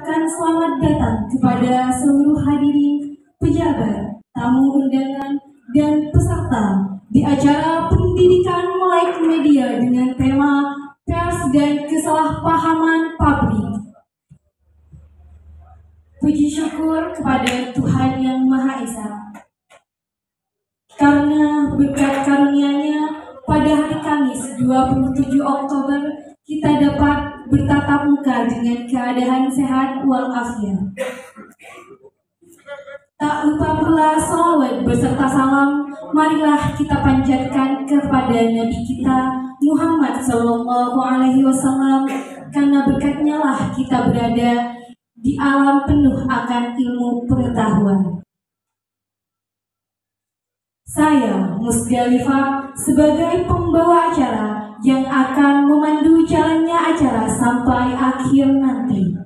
mengucapkan selamat datang kepada seluruh hadirin, pejabat, tamu undangan, dan peserta di acara pendidikan melek media dengan tema pers dan kesalahpahaman publik. Puji syukur kepada Tuhan Yang Maha Esa, karena berkat karunia-Nya pada hari Kamis 27 Oktober kita dapat bertatap muka dengan keadaan sehat walafiat. Tak lupa pula salawat beserta salam, marilah kita panjatkan kepada Nabi kita Muhammad SAW, karena berkatnya lah kita berada di alam penuh akan ilmu pengetahuan. Saya, Musdalifah, sebagai pembawa acara yang akan memandu jalannya acara sampai akhir nanti.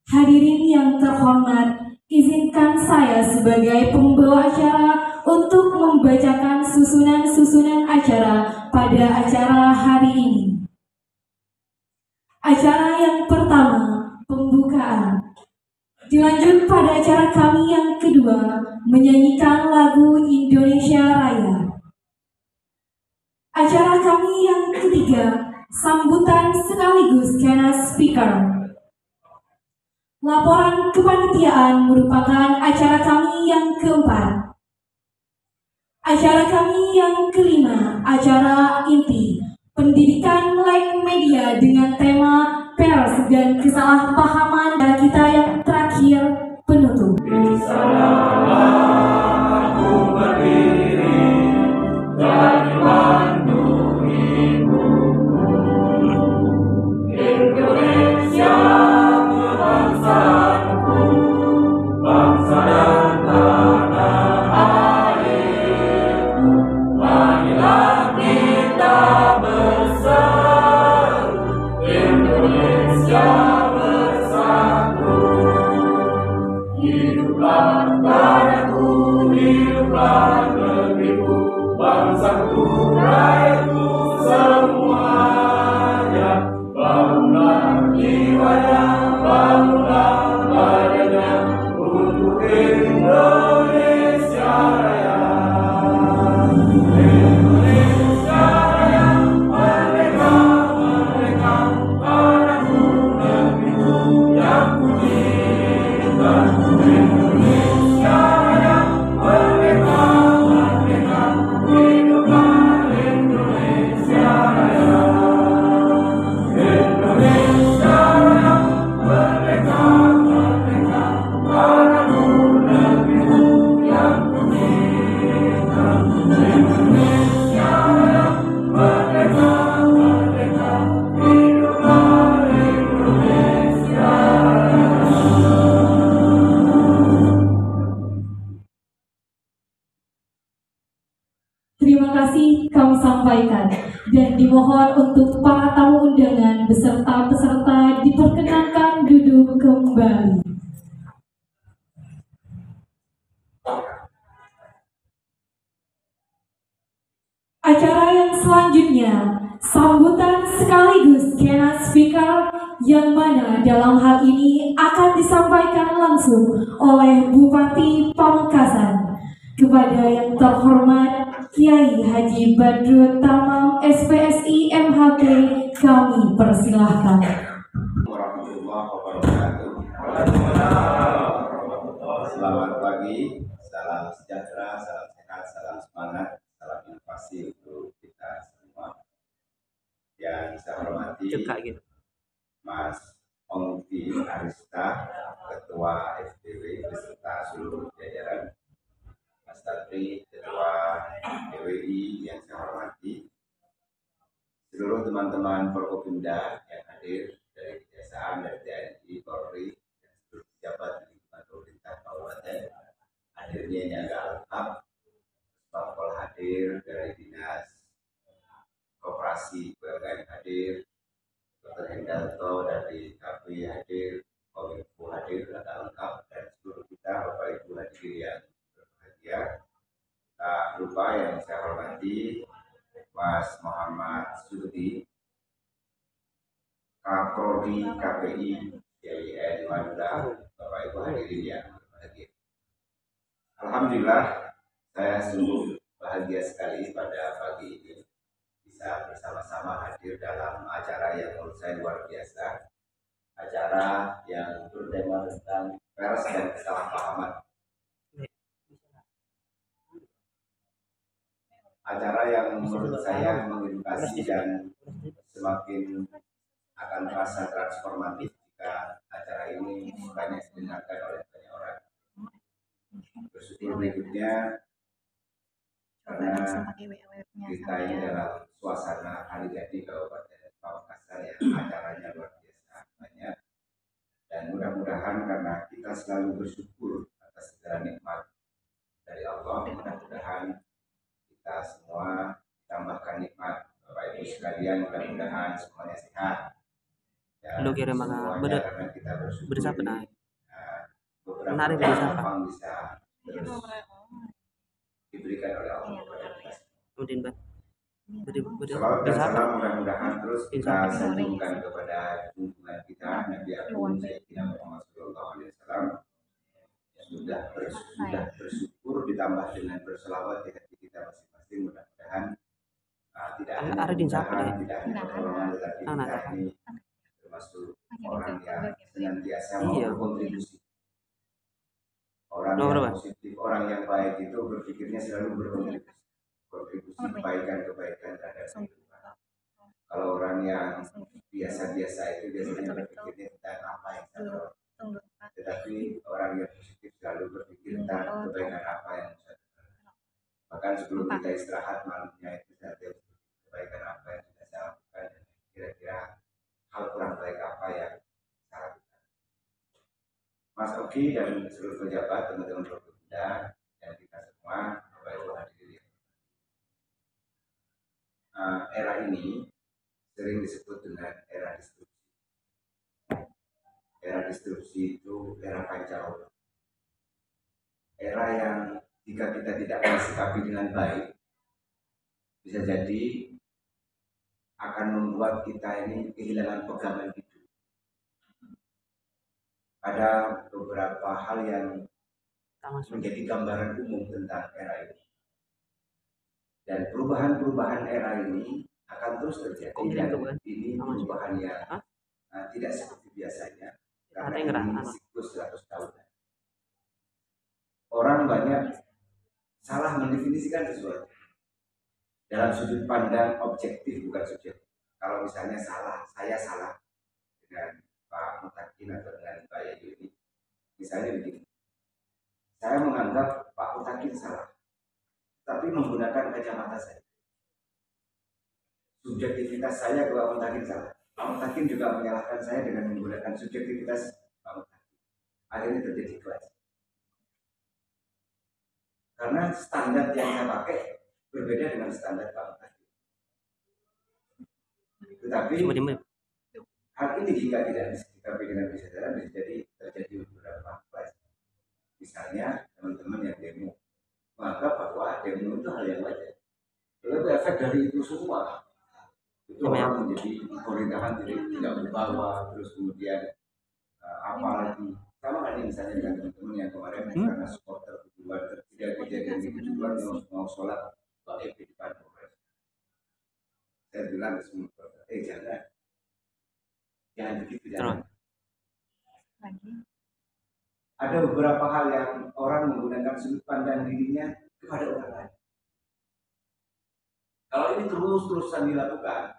Hadirin yang terhormat, izinkan saya sebagai pembawa acara untuk membacakan susunan-susunan acara pada acara hari ini. Acara yang pertama, pembukaan. Dilanjut pada acara kami yang kedua, menyanyikan lagu Indonesia Raya. Acara kami yang ketiga, sambutan sekaligus keynote speaker. Laporan kepanitiaan merupakan acara kami yang keempat. Acara kami yang kelima, acara inti, pendidikan melek media dengan tema pers dan kesalahpahaman, dan kita yang terakhir, penutup. Di sanalah aku berdiri dan memandu ibuku, Indonesia bangsaku, bangsa dan tanah airku. Marilah kita bersatu, Indonesia bersatu. Hiduplah tanahku, hiduplah negeriku, bangsaku, rakyatku semuanya. Bangunlah jiwanya, bangunlah badannya untuk Indonesia Raya. Indonesia Raya, merdeka, merdeka, tanahku, negeriku yang kucinta. Indonesia Raya, merdeka, merdeka, hiduplah Indonesia Raya. Indonesia Raya, merdeka, merdeka, tanahku, negeriku yang kucinta. Indonesia Raya, merdeka, merdeka, hiduplah Indonesia Raya. Terima kasih kami sampaikan, dan dimohon untuk para tamu undangan beserta peserta diperkenankan duduk kembali. Acara yang selanjutnya, sambutan sekaligus keynote speaker, yang mana dalam hal ini akan disampaikan langsung oleh Bupati Pamekasan. Kepada yang terhormat Kiai Haji Badrut Tamam SPSI MHP, kami persilahkan. Warahmatullahi wabarakatuh. Selamat pagi, salam sejahtera, salam sehat, salam semangat, salam inovasi untuk kita semua. Yang saya hormati Mas Ongki Arista, Ketua FDW beserta seluruh jajaran, Mas Tatri, Ketua DWI yang saya hormati, seluruh teman-teman Forkopimda yang hadir dari Kejaksaan, dari TNI, Polri, dan seluruh pejabat di lingkungan pemerintah kabupaten. Hadirnya ini agak lengkap, Bapak hadir dari Dinas Koperasi UMKM hadir, Dr. Hendarto dari KP hadir, Kominfo hadir, agak lengkap, dan seluruh kita Bapak Ibu hadir yang berbahagia. Tak lupa yang saya hormati Mas Muhammad Sudi, Kapolri Prodi KPI YIN Madura, Bapak Ibu hadirin yang berbahagia. Alhamdulillah, saya sungguh bahagia sekali pada pagi ini bisa bersama-sama hadir dalam acara yang menurut saya luar biasa. Acara yang bertema tentang pers dan kesalahpahaman. Acara yang menurut saya mengedukasi dan semakin akan terasa transformatif jika acara ini banyak didengarkan oleh banyak orang. Bersyukur berikutnya karena kita ini dalam suasana hari jadi Kabupaten Pamekasan yang acaranya luar biasa banyak, dan mudah-mudahan karena kita selalu bersyukur atas segala nikmat dari Allah, mudah-mudahan kita semua ditambahkan nikmat. Bapak Ibu sekalian, mudah-mudahan semuanya sehat. Lu kira mana karena kita bersyukur benar beberapa peluang bisa terus diberikan oleh Allah kepada kita. Kemudian Salawat dan salam mudah-mudahan terus kita sanjungkan kepada junjungan kita Nabi Agung Sayyidina Muhammad SAW. Sudah bersyukur ditambah dengan berselawat di hati kita masing-masing, mudah-mudahan tidak hanya kemudahan, tidak hanya pertolongan, tetapi kita ini termasuk orang yang senantiasa mau berkontribusi. Orang yang positif, orang yang baik itu berpikirnya selalu berkontribusi, kebaikan-kebaikan terhadap kehidupan. Kalau orang yang biasa-biasa itu biasanya berpikirnya tentang apa yang salah. Tetapi orang yang positif selalu berpikir tentang kebaikan apa yang bisa dilakukan. Bahkan sebelum kita istirahat malamnya itu saya kebaikan apa yang sudah saya lakukan, dan kira-kira hal kurang baik apa yang saya lakukan. Mas Oki dan seluruh pejabat, teman-teman Prokopimda, dan kita semua, Bapak Ibu hadirin. Era ini sering disebut dengan era disrupsi. Era disrupsi itu era pancaroba. Era yang jika kita tidak mensikapi dengan baik, bisa jadi akan membuat kita ini kehilangan pegangan hidup. Ada beberapa hal yang menjadi gambaran umum tentang era ini. Dan perubahan-perubahan era ini akan terus terjadi, dan ini perubahan yang tidak seperti biasanya. Karena ini siklus 100 tahun. Orang banyak salah mendefinisikan sesuatu dalam sudut pandang objektif, bukan subjektif. Kalau misalnya saya salah dengan Pak Mutakin atau dengan Pak Yayu ini, misalnya begini, saya menganggap Pak Mutakin salah, tapi menggunakan kacamata saya. Subjektivitas saya ke Pak Mutakin salah. Pak Mutakin juga menyalahkan saya dengan menggunakan subjektivitas Pak Mutakin. Akhirnya terjadi kelas. Karena standar yang saya pakai berbeda dengan standar Pak Mutakin. Tetapi hal ini jika tidak disikapi dengan kesadaran bisa jadi terjadi beberapa kelas. Misalnya teman-teman yang demo menganggap bahwa demo itu hal yang wajar. Tetapi efek dari itu semua itu orang menjadi pemerintahan tidak berbawa, terus kemudian apalagi sama kan misalnya dengan teman-teman yang kemarin karena supporter kedua kejadian di kedua mau sholat balik di depan Polres. Saya bilang ke semua jangan begitu, jangan. Ada beberapa hal yang orang menggunakan sudut pandang dirinya kepada orang lain. Kalau ini terus-terusan dilakukan,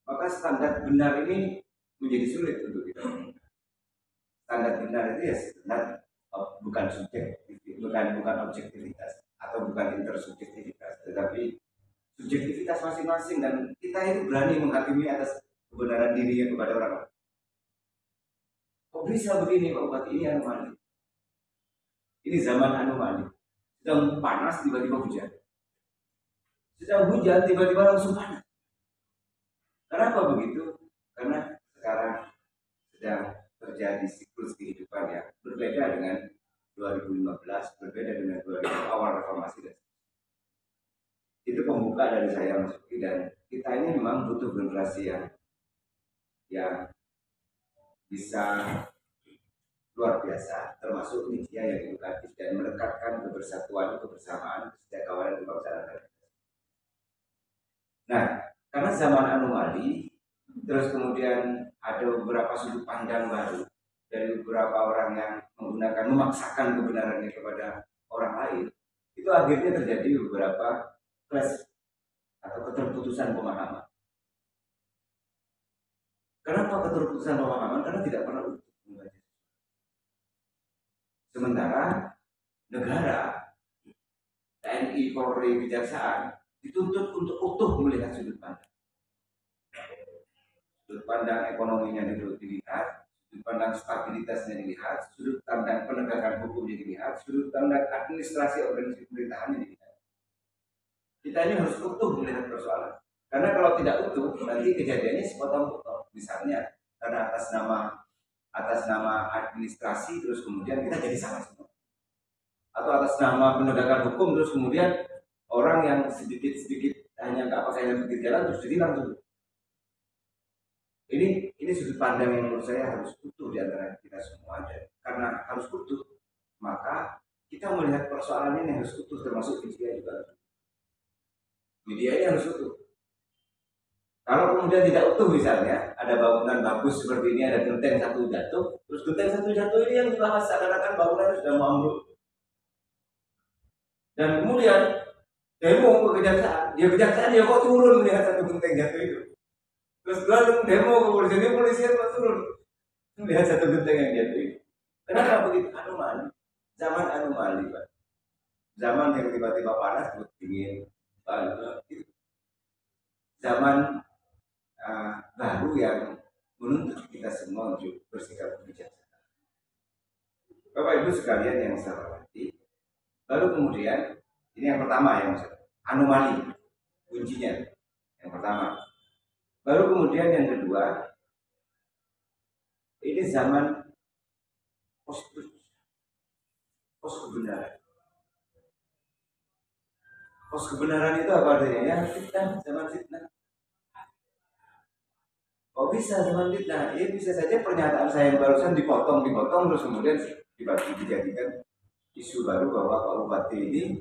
maka standar benar ini menjadi sulit untuk kita. Standar benar itu ya standar bukan subjektif, bukan objektivitas atau bukan intersubjektivitas, tetapi subjektivitas masing-masing, dan kita itu berani menghakimi atas kebenaran dirinya kepada orang lain. Kok bisa begini Pak Bupati, ini anomali. Ini zaman anomali. Sedang panas tiba-tiba hujan. Sedang hujan tiba-tiba langsung panas. Kenapa begitu? Karena sekarang sedang terjadi siklus kehidupan yang berbeda dengan 2015, berbeda dengan 2000 awal reformasi. Itu pembuka dari saya Mas Uki, dan kita ini memang butuh generasi yang bisa luar biasa, termasuk media yang edukatif dan menekatkan kebersatuan, kebersamaan, kesejahteraan kebangsaan. Nah, karena zaman anomali, terus kemudian ada beberapa sudut pandang baru dari beberapa orang yang memaksakan kebenarannya kepada orang lain, itu akhirnya terjadi beberapa clash atau keterputusan pemahaman. Kenapa keterputusan pemahaman? Karena tidak pernah utuh membaca. Sementara negara, TNI, Polri, Kejaksaan dituntut untuk utuh melihat sudut pandang. Sudut pandang ekonominya dilihat, sudut pandang stabilitasnya dilihat, sudut pandang penegakan hukumnya dilihat, sudut pandang administrasi organisasi pemerintahannya dilihat. Kita ini harus utuh melihat persoalan. Karena kalau tidak utuh, nanti kejadiannya sepotong-potong. Misalnya, karena atas nama administrasi, terus kemudian kita jadi sama semua. Atau atas nama penegakan hukum, terus kemudian orang yang sedikit-sedikit hanya nggak pakai helm di jalan terus ditilang tuh. Ini sudut pandang yang menurut saya harus utuh di antara kita semua. Dan karena harus utuh, maka kita melihat persoalan ini harus utuh, termasuk media juga. Media ini harus utuh. Kalau kemudian tidak utuh, misalnya ada bangunan bagus seperti ini, ada genteng satu jatuh, terus genteng satu jatuh ini yang dibahas seakan-akan bangunan sudah mau ambruk. Dan kemudian demo ke kejaksaan, kejaksaan kok turun melihat satu genteng jatuh itu. Terus lalu demo ke polisian kok turun melihat satu genteng yang jatuh itu. Kenapa begitu? Anomali. Zaman anomali, Pak. Zaman yang tiba-tiba panas, dingin, itu. Zaman baru yang menuntut kita semua untuk bersikap bijaksana. Bapak Ibu sekalian yang saya hormati, baru kemudian ini yang pertama yang anomali kuncinya. Yang pertama. Baru kemudian yang kedua, ini zaman pos kebenaran. Pos kebenaran itu apa artinya? Fitnah, zaman fitnah. Kok bisa zaman fitnah? Ya bisa saja pernyataan saya yang barusan dipotong terus kemudian dijadikan isu baru bahwa Pak Bupati ini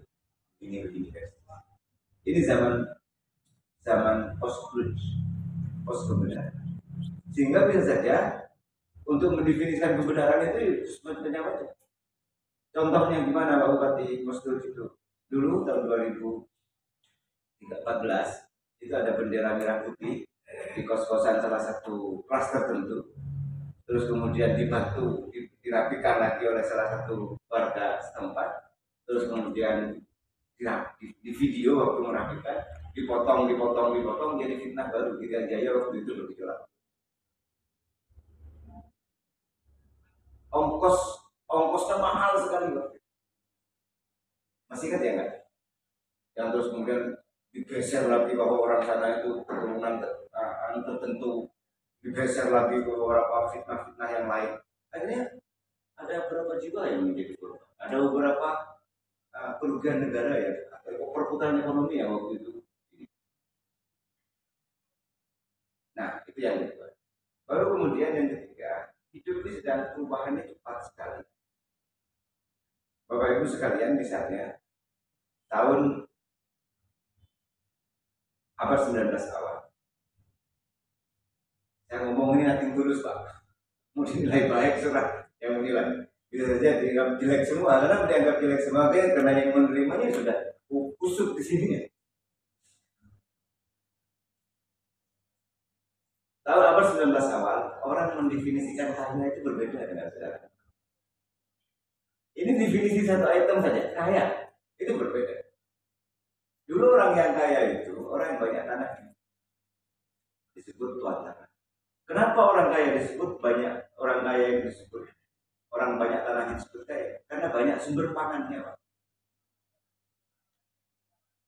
begini. Ini zaman pos kebenaran. Sehingga bisa saja untuk mendefinisikan kebenaran itu sebenarnya apa? Contohnya gimana Pak Bupati Postur itu? Dulu tahun 2014 itu ada bendera merah putih di kos-kosan salah satu kelas tertentu. Terus kemudian dibantu dirapikan lagi oleh salah satu warga setempat. Terus kemudian di video waktu merapikan dipotong jadi fitnah baru. Irian Jaya waktu itu bergejolak. Ongkosnya mahal sekali waktu itu. Masih ingat ya enggak? Yang terus kemudian digeser lagi bahwa orang sana itu keturunan tertentu, digeser lagi ke beberapa fitnah-fitnah yang lain. Akhirnya ada beberapa jiwa yang menjadi korban. Ada beberapa kerugian negara ya, perputaran ekonomi yang waktu itu. Nah, itu yang kedua. Baru kemudian yang ketiga, hidup ini sedang perubahannya cepat sekali. Bapak Ibu sekalian, misalnya tahun abad 19 awal. Saya ngomong ini nanti tulus Pak. Mau dinilai baik surat yang menilai. Bisa saja dianggap jelek semua, karena dianggap jelek semua karena yang menerimanya sudah kusut di sini. Tahun abad 19 awal, orang mendefinisikan kaya itu berbeda dengan sekarang. Ini definisi satu item saja, kaya itu berbeda. Dulu orang yang kaya itu orang yang banyak tanah, disebut tuan tanah. Kenapa orang kaya disebut banyak, orang kaya yang disebut orang banyak tanah disebut kaya? Karena banyak sumber pangannya, Pak.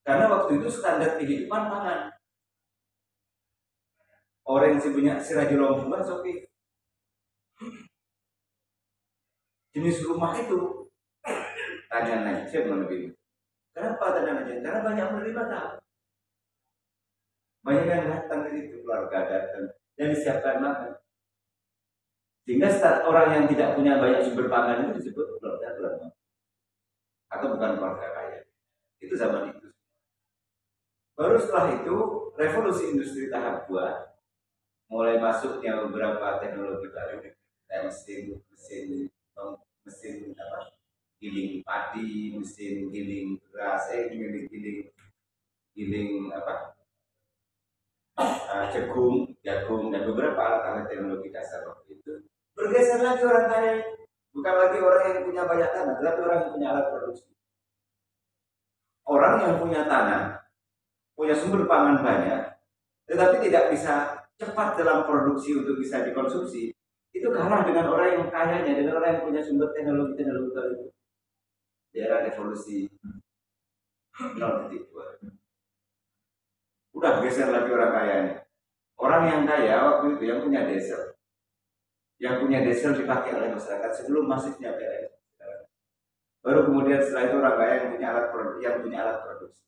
Karena waktu itu standar kehidupan pangan. Orang yang punya sirajul lompungan sopi. Jenis rumah itu tanah najen lebih. Kenapa tanah najen? Karena banyak menerima tamu. Banyak yang datang ke situ, keluarga datang dan disiapkan makan. Sehingga orang yang tidak punya banyak sumber pangan itu disebut keluarga lemah atau bukan keluarga kaya. Itu zaman itu. Baru setelah itu revolusi industri tahap 2, mulai masuknya beberapa teknologi baru, kayak mesin apa, giling padi, mesin giling beras, giling apa, jagung dan beberapa alat-alat teknologi dasar waktu itu. Bergeser lagi orang kaya, bukan lagi orang yang punya banyak tanah, tetapi orang yang punya alat produksi. Orang yang punya tanah, punya sumber pangan banyak, tetapi tidak bisa cepat dalam produksi untuk bisa dikonsumsi, itu kalah dengan orang yang kayanya, dengan orang yang punya sumber teknologi baru. Di era revolusi 0.2. Udah geser lagi orang kayanya. Orang yang kaya waktu itu yang punya diesel. Yang punya diesel dipakai oleh masyarakat sebelum masifnya PLN. Baru kemudian setelah itu orang kaya yang punya alat produksi.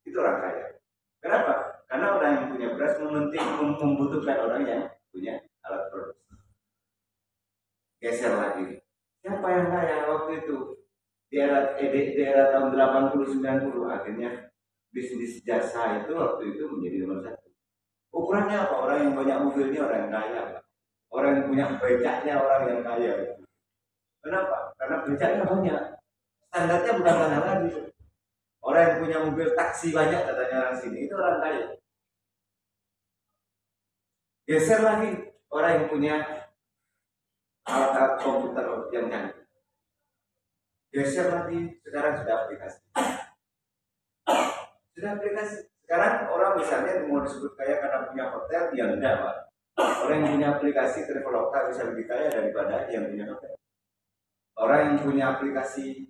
Itu orang kaya. Kenapa? Karena orang yang punya beras membutuhkan orang yang punya alat produksi. Geser lagi. Siapa yang kaya waktu itu? Di era tahun 80-90 akhirnya bisnis jasa itu waktu itu menjadi nomor 1. Ukurannya apa? Orang yang banyak mobilnya orang yang kaya. Orang yang punya becaknya orang yang kaya. Kenapa? Karena becaknya banyak. Standarnya bukan tanah lagi. Orang yang punya mobil taksi banyak katanya orang sini itu orang kaya. Geser lagi orang yang punya alat-alat komputer yang canggih. Geser lagi sekarang sudah aplikasi. Sekarang orang misalnya mau disebut kaya karena punya hotel, ya enggak Pak. Orang yang punya aplikasi Traveloka bisa lebih kaya daripada yang punya hotel. Orang yang punya aplikasi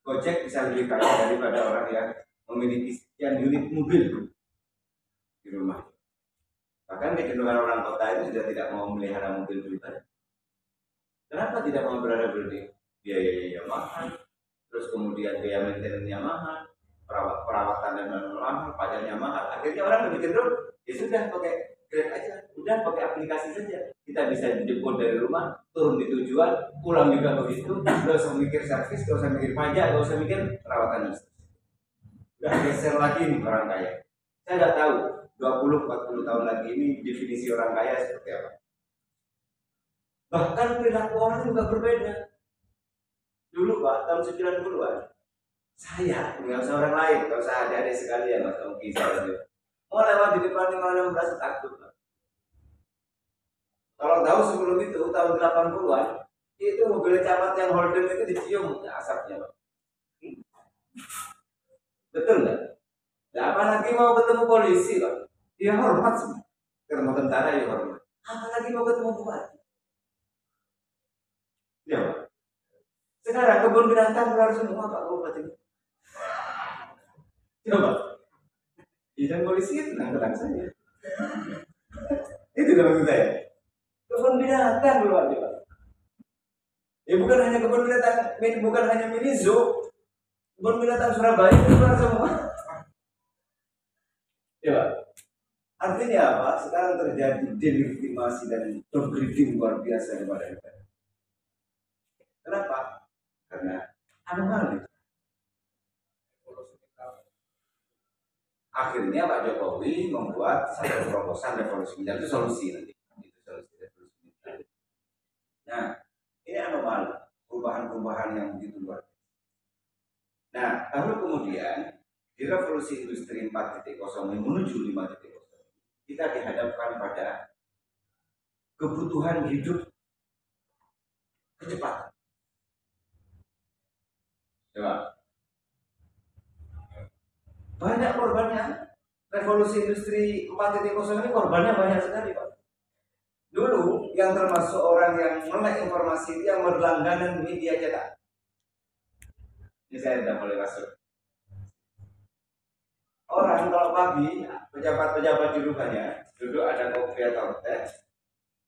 Gojek bisa lebih kaya daripada orang yang memiliki sekian unit mobil di rumah. Bahkan kecenderungan orang kota itu sudah tidak mau memelihara mobil pribadi. Kenapa tidak mau berada berdiri? Biaya mahal, terus kemudian biaya maintenance-nya mahal, perawatan dan mahal, pajaknya mahal. Akhirnya orang lebih cenderung, ya sudah pakai Grab aja, udah pakai aplikasi saja. Kita bisa dijemput dari rumah, turun di tujuan, pulang juga begitu. Gak usah mikir servis, gak usah mikir pajak, gak usah mikir perawatan dan seterusnya. Udah geser lagi nih orang kaya. Saya nggak tahu 20-40 tahun lagi ini definisi orang kaya seperti apa. Bahkan perilaku orang juga berbeda. Dulu Pak, tahun 90-an, saya, nggak usah orang lain, nggak usah adik-adik sekalian, nggak usah kisah itu. Mau lewat di depan 5-6 merasa takut Pak. Kalau tahu sebelum itu, tahun 80-an, itu mobil camat yang Holden itu dicium asapnya Pak. Betul nggak? Nah, apalagi mau ketemu polisi Pak, dia hormat semua. Ketemu tentara ya hormat. Apalagi mau ketemu bupati. Ya Pak. Sekarang kebun binatang keluar semua Pak Bupati. Coba. Dan polisi tenang saja. Itu maksud saya. Kebun binatang keluar Pak. Ya bukan hanya kebun binatang, bukan hanya mini zoo. Kebun binatang Surabaya keluar semua. Ya Pak. Artinya apa? Sekarang terjadi delegitimasi dan downgrading luar biasa kepada MPR. Kenapa? Karena anomali. Akhirnya Pak Jokowi membuat satu terobosan revolusi miliar, itu solusi nanti. Itu solusi revolusi miliar. Nah, ini anomali, perubahan-perubahan yang begitu luar biasa. Nah, lalu kemudian di revolusi industri 4.0 menuju 5.0, kita dihadapkan pada kebutuhan hidup kecepatan. Coba. Banyak korbannya. Revolusi industri 4.0 ini korbannya banyak sekali Pak. Dulu yang termasuk orang yang melek informasi yang berlangganan media cetak. Ini saya tidak boleh masuk. Orang kalau pagi pejabat-pejabat di rumahnya duduk ada kopi atau teh,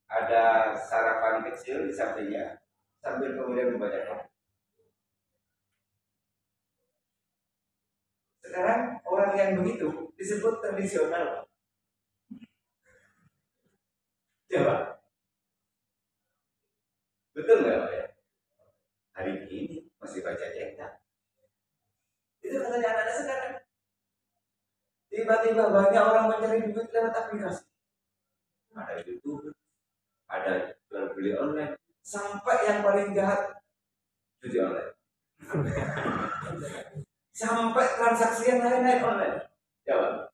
ada sarapan kecil di sampingnya sambil kemudian membaca kopi. Sekarang orang yang begitu disebut tradisional. Coba, Betul nggak Pak ya? Hari ini masih baca cetak. Itu katanya anak-anak sekarang. Tiba-tiba banyak orang mencari duit lewat aplikasi. Ada YouTube, ada jual beli online, sampai yang paling jahat judi online. Sampai transaksi yang lain-lain online. Jawab.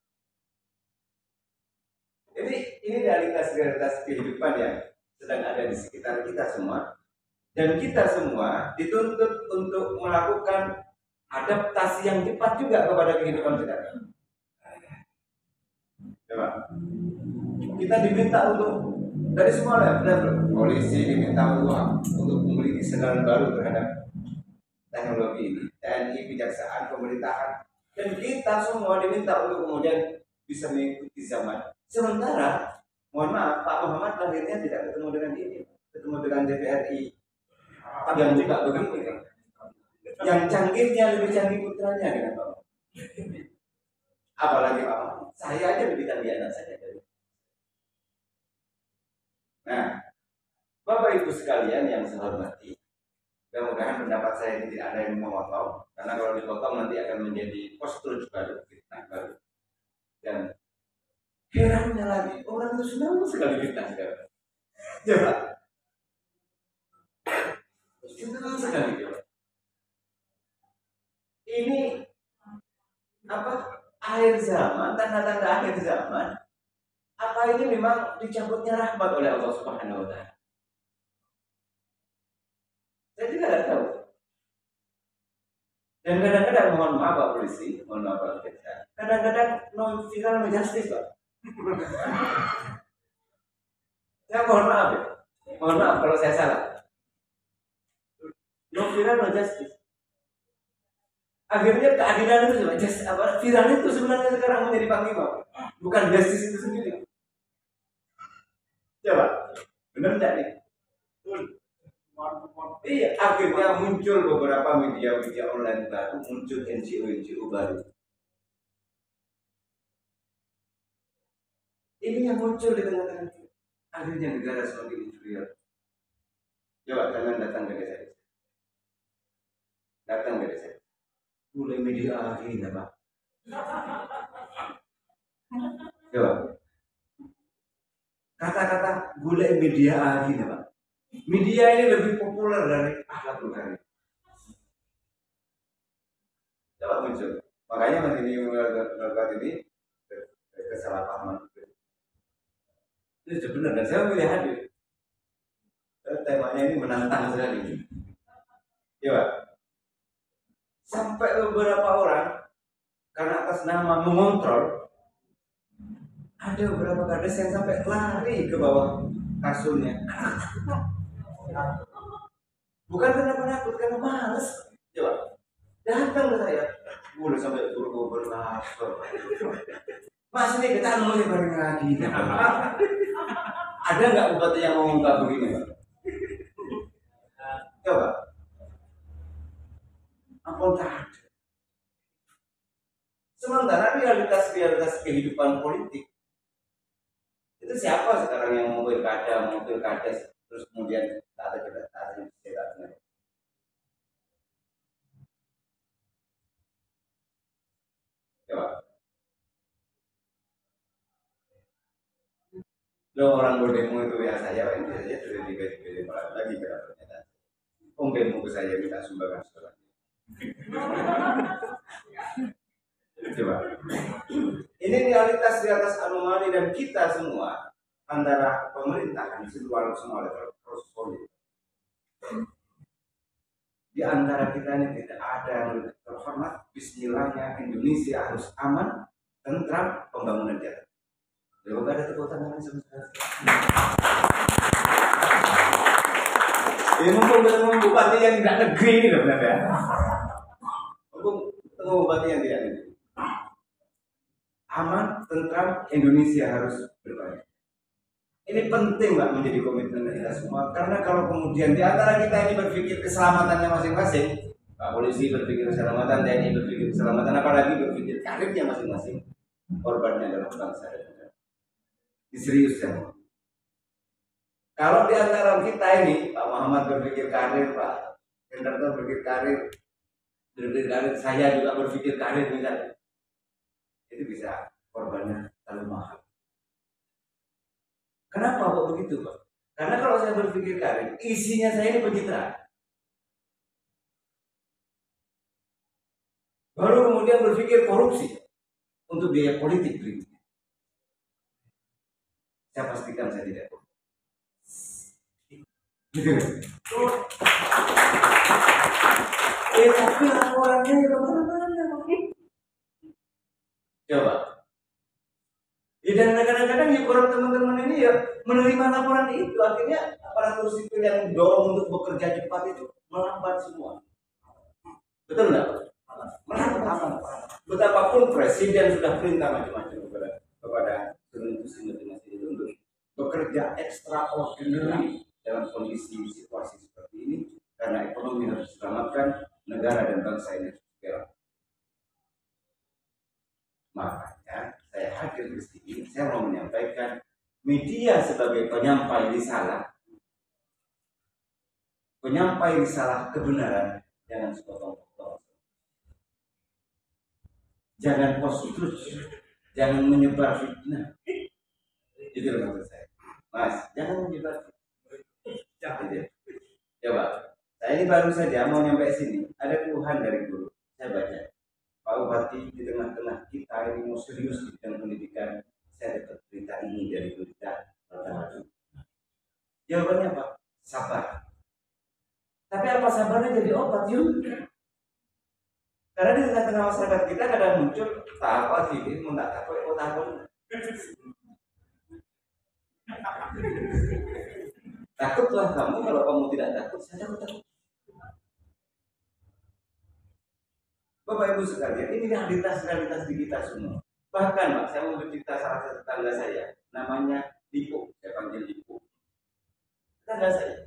Ini realitas kehidupan yang sedang ada di sekitar kita semua. Dan kita semua dituntut untuk melakukan adaptasi yang cepat juga kepada kehidupan sekarang. Coba. Kita diminta untuk dari semua level, polisi diminta untuk memiliki kesadaran baru terhadap teknologi ini, TNI, kejaksaan, pemerintahan, dan kita semua diminta untuk kemudian bisa mengikuti zaman. Sementara, mohon maaf, Pak Muhammad lahirnya tidak ketemu dengan ini, ketemu dengan TVRI yang juga begini. Yang canggihnya lebih canggih putranya dengan Pak Muhammad. Apalagi Pak Muhammad, saya aja lebih canggih anak saya dari. Nah, Bapak Ibu sekalian yang saya hormati, mudah-mudahan pendapat saya ini tidak ada yang memotong, karena kalau dipotong nanti akan menjadi postur baru, fitnah baru. Dan herannya lagi, orang itu senang sekali fitnah sekarang. Coba, senang sekali coba. Ini apa? Akhir zaman, tanda-tanda akhir zaman. Apa ini memang dicabutnya rahmat oleh Allah Subhanahu wa Ta'ala? Saya juga tidak tahu. Dan kadang-kadang, mohon maaf Pak Polisi, mohon maaf Pak Kejaksaan, kadang-kadang no viral no justice Pak. Saya mohon maaf ya, mohon maaf kalau saya salah. No viral no justice. Akhirnya keadilan itu cuma viral itu sebenarnya sekarang menjadi panglima, bukan justice itu sendiri. Coba, benar tidak nih? Iya, akhirnya muncul beberapa media-media online baru, muncul NGO-NGO baru. Ini yang muncul di tengah-tengah. Akhirnya negara semakin inferior. Coba kalian datang ke desa. Datang ke desa. Mulai media lagi, Pak. Coba. Kata-kata gulai media lagi, Pak. Media ini lebih populer dari akhlakul karim. Coba muncul. Makanya mas ini melakukan ini kesalahpahaman. Ini sebenarnya dan saya pilih hadir. Temanya ini menantang sekali. Coba. Sampai beberapa orang karena atas nama mengontrol, ada beberapa kades yang sampai lari ke bawah kasurnya. Bukan karena penakut, karena malas. Coba, datang ke saya, boleh sampai turun berlapar. Mas ini kita mulai bareng lagi. Ada nggak bupati yang mau ngungkap begini, Pak? Coba, apa tak ada? Sementara realitas kehidupan politik itu siapa sekarang yang mau pilkada, terus kemudian tak ada sedatnya. Coba. Lo orang berdemo itu ya saya, ini saja sudah digaji lagi ke pernyataan. Demo ke saya minta sumbangan sekolah. Coba. Ini realitas anomali dan kita semua antara pemerintahan seluruh semua level proses politik. Di antara kita ini tidak ada yang terhormat. Bismillahnya Indonesia harus aman, tentram, pembangunan jalan. Coba ada tepuk tangan sebentar. Ini mumpung ketemu bupati yang tidak negeri ini loh benar ya. Mumpung ketemu bupati yang tidak negeri. Aman, tentram, Indonesia harus berbalik. Ini penting Mbak menjadi komitmen kita semua. Karena kalau kemudian di antara kita ini berpikir keselamatannya masing-masing, Pak Polisi berpikir keselamatan, TNI berpikir keselamatan, apalagi berpikir karirnya masing-masing, korbannya adalah bangsa dan negara. Ini serius ya. Kalau di antara kita ini, Pak Muhammad berpikir karir, Pak Hendarto berpikir karir, saya juga berpikir karir misalnya, itu bisa korbannya terlalu mahal. Kenapa kok begitu, Pak? Karena kalau saya berpikir karir, isinya saya ini pencitraan. Baru kemudian berpikir korupsi untuk biaya politik berikutnya. Saya pastikan saya tidak korupsi. Gitu. Tapi laporannya kemana-mana. Coba. Ya, dan kadang-kadang ya orang teman-teman ini ya menerima laporan itu, akhirnya aparatur sipil yang dorong untuk bekerja cepat itu melambat semua. Betul nggak? Melambat. Betapapun presiden sudah perintah macam-macam kepada seluruh institusi itu untuk bekerja extraordinary dalam kondisi situasi seperti ini, karena ekonomi harus diselamatkan, negara dan bangsa ini harus dibela. Makanya saya hadir di sini, saya mau menyampaikan media sebagai penyampai risalah kebenaran, jangan sepotong-potong, jangan post truth, jangan menyebar fitnah. Itu maksud saya, Mas, jangan menyebar fitnah. Coba, saya ini baru saja mau nyampe sini, ada keluhan dari guru, saya baca. Pak Bupati, di tengah-tengah kita ini mau serius di bidang pendidikan, saya dapat berita ini dari berita pertama. Jawabannya apa? Sabar. Tapi apa sabarnya jadi obat juga? Karena di tengah-tengah masyarakat kita kadang muncul apa sih ini mau tak takut. Takutlah kamu, kalau kamu tidak takut, saya takut. Bapak Ibu sekalian, ini realitas di kita semua. Bahkan Pak, saya mau bercerita salah satu tetangga saya, namanya Lipo, saya panggil Lipo. Tetangga saya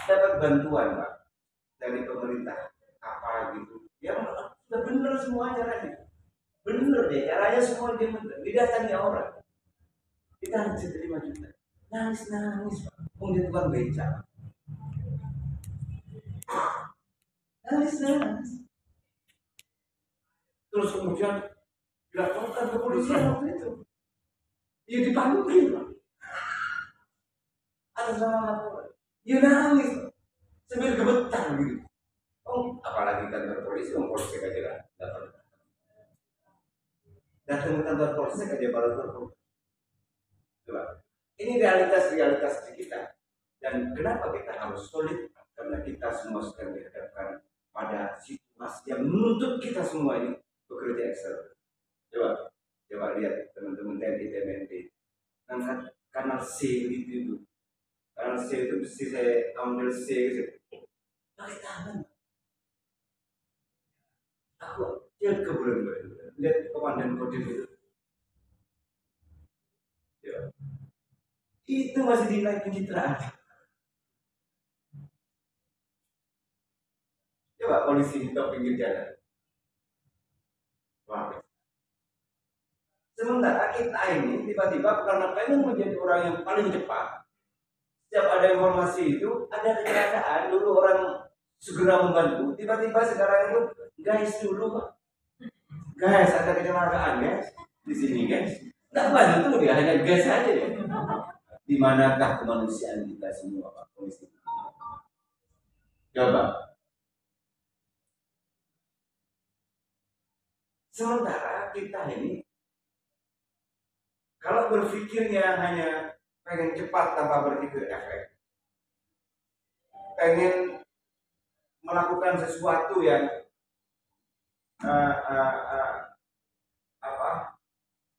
dapat bantuan Pak dari pemerintah apa gitu. Ya sudah benar semua caranya. Benar deh, caranya semua dia benar. Didatangi orang. Kita harus 5 juta. Nangis Pak. Kemudian tukang beca. Nangis. Terus kemudian dilaporkan ke polisi waktu itu. Ya dipanggil Pak. Atas nama laporan. Ya nangis. Sambil gemetar gitu. Oh, apalagi kantor polisi, polisi aja datang. Datang ke kantor polisi aja baru terpukul. Coba. Ini realitas di kita. Dan kenapa kita harus solid? Karena kita semua sedang dihadapkan pada situasi yang menuntut kita semua ini bekerja ekstra. Coba lihat teman-teman TNI TMND, angkat kanal C gitu. Kanal C itu mesti saya ambil C gitu. Pakai tangan. Aku jaga bulan-bulan. Lihat komandan kodim itu. Ya. Itu masih dinaikin citraan. Coba polisi di pinggir jalan. Wah. Sementara kita ini tiba-tiba karena pengen menjadi orang yang paling cepat, setiap ada informasi itu ada kecelakaan, dulu orang segera membantu, tiba-tiba sekarang itu guys dulu Pak, guys ada kecelakaan guys di sini guys, nggak bantu dia, hanya guys aja ya. Di manakah kemanusiaan kita semua Pak polisi? Coba. Sementara kita ini kalau berpikirnya hanya pengen cepat tanpa berpikir efek, pengen melakukan sesuatu yang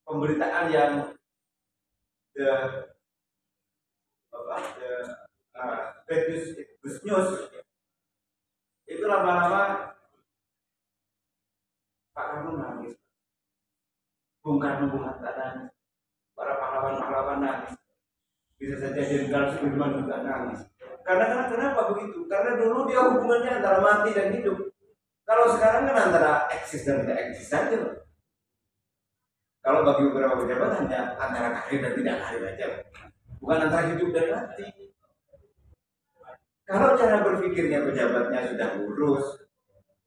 pemberitaan yang bad news, itu lama-lama Pak Karno nangis, Bung Karno Bung Hatta nangis, para pahlawan-pahlawan nangis, bisa saja Jenderal Sudirman juga nangis. Karena kenapa begitu? Karena dulu dia hubungannya antara mati dan hidup. Kalau sekarang kan antara eksis dan tidak eksis saja. Kalau bagi beberapa pejabat hanya antara karir dan tidak karir aja. bukan antara hidup dan mati. Kalau cara berpikirnya pejabatnya sudah lurus,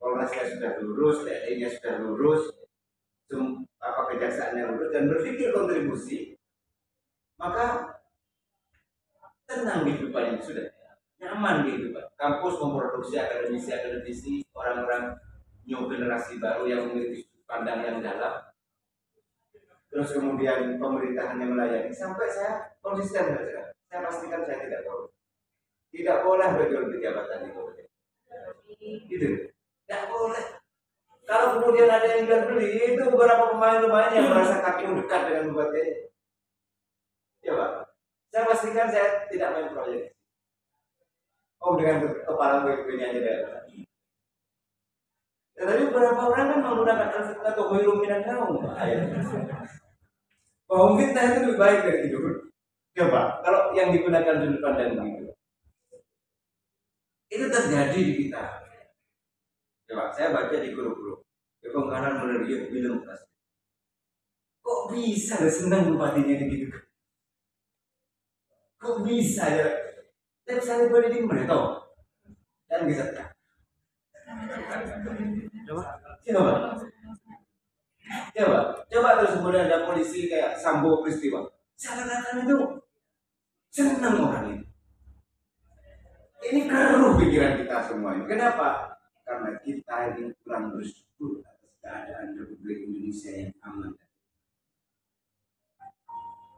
Polresnya sudah lurus, TNI-nya sudah lurus, kejaksaannya lurus dan berpikir kontribusi, maka tenang kehidupan ini sudah nyaman kehidupan. Kampus memproduksi akademisi, orang-orang new generasi baru yang memiliki sudut pandang yang dalam. Terus kemudian pemerintahannya melayani sampai saya konsisten saja. Saya pastikan saya tidak boleh. Tidak boleh berjual jabatan itu. Gitu. Tidak boleh. Kalau kemudian ada yang bilang beli, itu beberapa pemain yang merasa kaki dekat dengan bupati. Ya Pak, saya pastikan saya tidak main proyek. Oh, dengan kepala WP-nya aja deh. Ya, tapi beberapa orang kan menggunakan al-fitnah atau khairum minan naum. Bahwa fitnah itu lebih baik dari tidur. Ya Pak, kalau yang digunakan sudut pandang begitu. Itu terjadi di kita. Ya Pak, saya baca di grup-grup. Ya Bongkaran menerima bilang kasih. Kok bisa senang bupatinya begitu? Kok bisa ya? Tapi saya boleh di mana toh? Dan bisa. Coba terus kemudian ada polisi kayak Sambo peristiwa. Saya katakan itu senang orang ini. Ini keruh pikiran kita semua ini. Kenapa? Karena kita ini kurang bersyukur atas keadaan Republik Indonesia yang aman.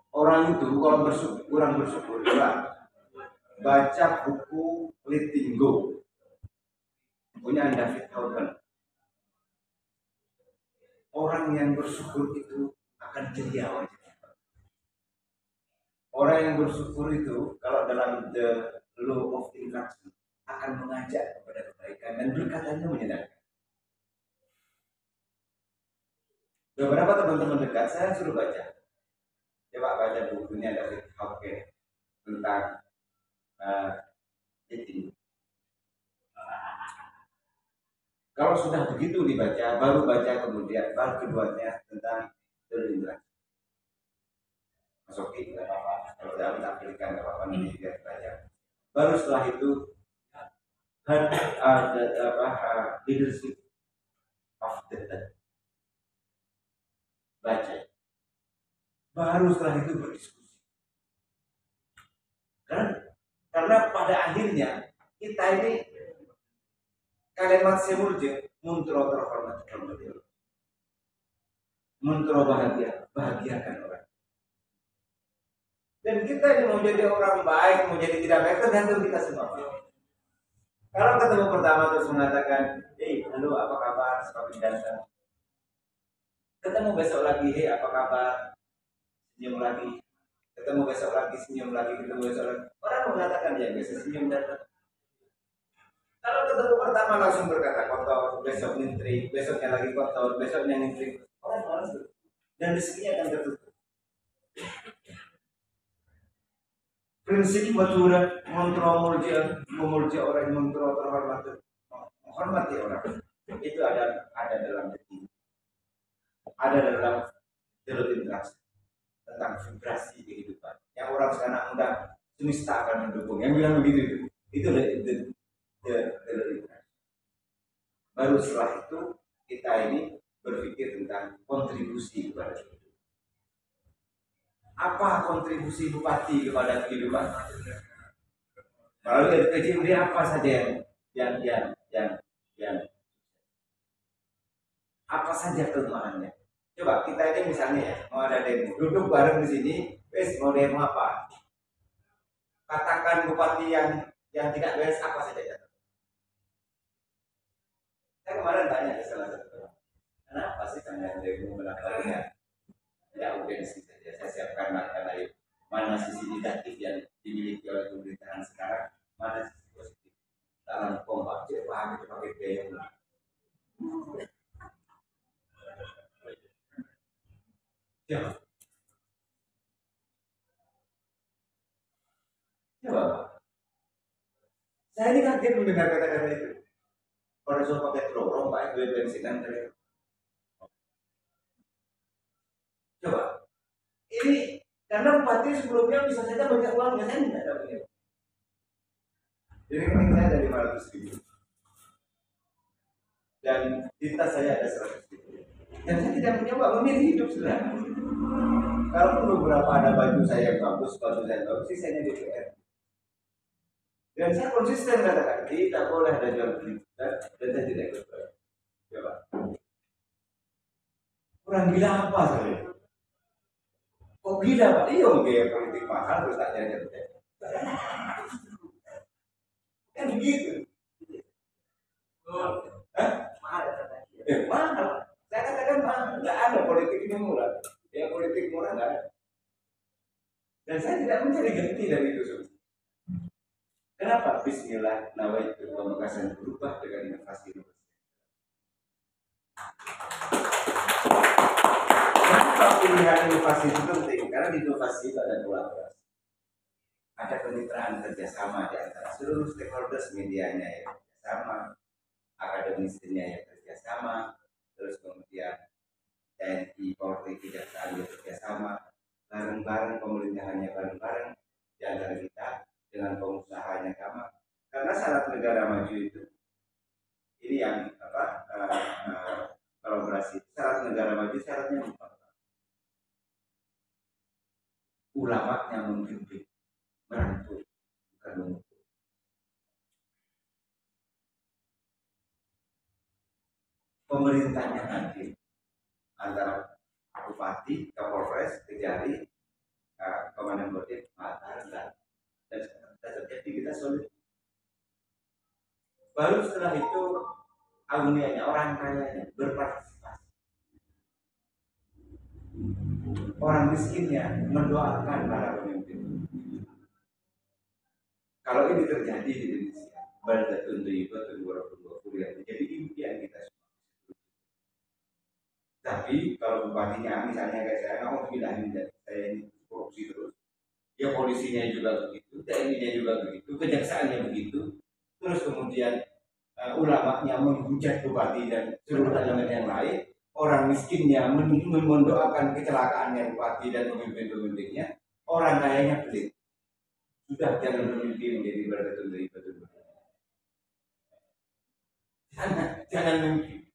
Orang itu kalau kurang bersyukur baca buku Letting Go punya David Hawkins. Orang yang bersyukur itu akan ceria. Orang yang bersyukur itu kalau dalam the law of interaction akan mengajak kepada kebaikan dan berkatanya menyenangkan. Beberapa teman-teman dekat saya suruh baca. Coba baca bukunya David Hawkins tentang etik. Kalau sudah begitu dibaca, baru baca kemudian baru keduanya tentang berinteraksi. Masukin nggak apa-apa, kalau dalam tampilkan nggak apa-apa nanti biar baca. Baru setelah itu leadership of the dead. Baca. Baru setelah itu berdiskusi. Karena pada akhirnya kita ini kalimat semulje muntro terhormat hormati. Muntro bahagiakan orang. Dan kita ini mau jadi orang baik, mau jadi tidak baik tergantung kita semua. Kalau ketemu pertama terus mengatakan, halo apa kabar, semakin ganteng. Ketemu besok lagi, apa kabar, senyum lagi. Ketemu besok lagi, senyum lagi, ketemu besok lagi. Orang mengatakan ya biasa senyum datang. Kalau ketemu pertama langsung berkata kotor, besok ngintrik, besoknya lagi kotor, besoknya ngintrik. Orang malas tuh. Dan rezekinya akan tertutup. Prinsip matura memulja orang yang menghormati orang. Itu ada dalam diri. Ada dalam jalur interaksi tentang vibrasi kehidupan. Yang orang sekarang muda semesta akan mendukung. Yang bilang begitu itu jalur interaksi. Baru setelah itu kita ini berpikir tentang kontribusi kepada hidup. Apa kontribusi bupati kepada kehidupan? Kalau dari kecil dia apa saja yang apa saja kelemahannya? Coba kita ini misalnya ya, mau ada demo, duduk bareng di sini, mau demo apa? Katakan bupati yang tidak beres apa saja. Saya kemarin tanya ke salah satu, kenapa sih kalian demo melakukannya? Ya urgensi saja. Saya siapkan dari mana sisi negatif yang dimiliki oleh pemerintahan sekarang, mana sisi positif. Dalam kompak, paham itu pakai gaya. Coba. Saya ini kaget mendengar kata-kata itu. Pada soal pakai terorong, Pak, duit bensinan kali. Coba. Ini Karena bupati sebelumnya bisa saja banyak uangnya, saya tidak ada punya. Jadi rekening saya ada 500.000 dan di tas saya ada 100.000. Dan saya tidak punya uang, memilih hidup sederhana. Kalaupun beberapa ada baju saya yang bagus, sisanya DPR. Dan saya konsisten katakan tidak boleh ada jual beli dan saya tidak ikut. Coba. Kurang gila apa saya? Kok gila Pak? Iya biaya politik mahal terus tak jadi. Kan begitu. Mahal. Mahal. Saya katakan mahal. Tidak ada politik ini murah. Ya politik murah nggak ada. Dan saya tidak mencari ganti dari itu semua. Kenapa? Bismillah, nawaitu Pamekasan berubah dengan inovasi. Kenapa pilihan inovasi itu penting? Karena di inovasi itu ada kolaborasi, ada kemitraan kerjasama di antara seluruh stakeholders, medianya yang kerjasama, akademisinya yang kerjasama, terus kemudian TNI, Polri, Kejaksaan yang kerjasama, bareng-bareng pemerintahannya bareng-bareng di antara kita dengan pengusahanya sama. Karena syarat negara maju itu ini yang kolaborasi. Syarat negara maju syaratnya empat. Ulamanya membimbing, merangkul, bukan memukul. Pemerintahnya hadir antara bupati, kapolres, kejari, komandan kodim, mata, dan terjadi kita solid. Baru setelah itu agunianya orang kayanya berpartisipasi, orang miskinnya mendoakan para pemimpin. Kalau ini terjadi di Indonesia, baldatun thayyibatun wa rabbun ghafur, jadi impian kita semua. Tapi kalau bupatinya misalnya kayak saya, mau bilangin saya ini korupsi terus, ya polisinya juga begitu, TNI-nya juga begitu, kejaksaannya begitu, terus kemudian ulamanya menghujat bupati dan seluruh elemen yang lain, orang miskinnya mendoakan kecelakaannya bupati dan pemimpin-pemimpinnya, orang kayanya pelit. Sudah jangan bermimpi menjadi baldatun thayyibatun. Jangan mimpi.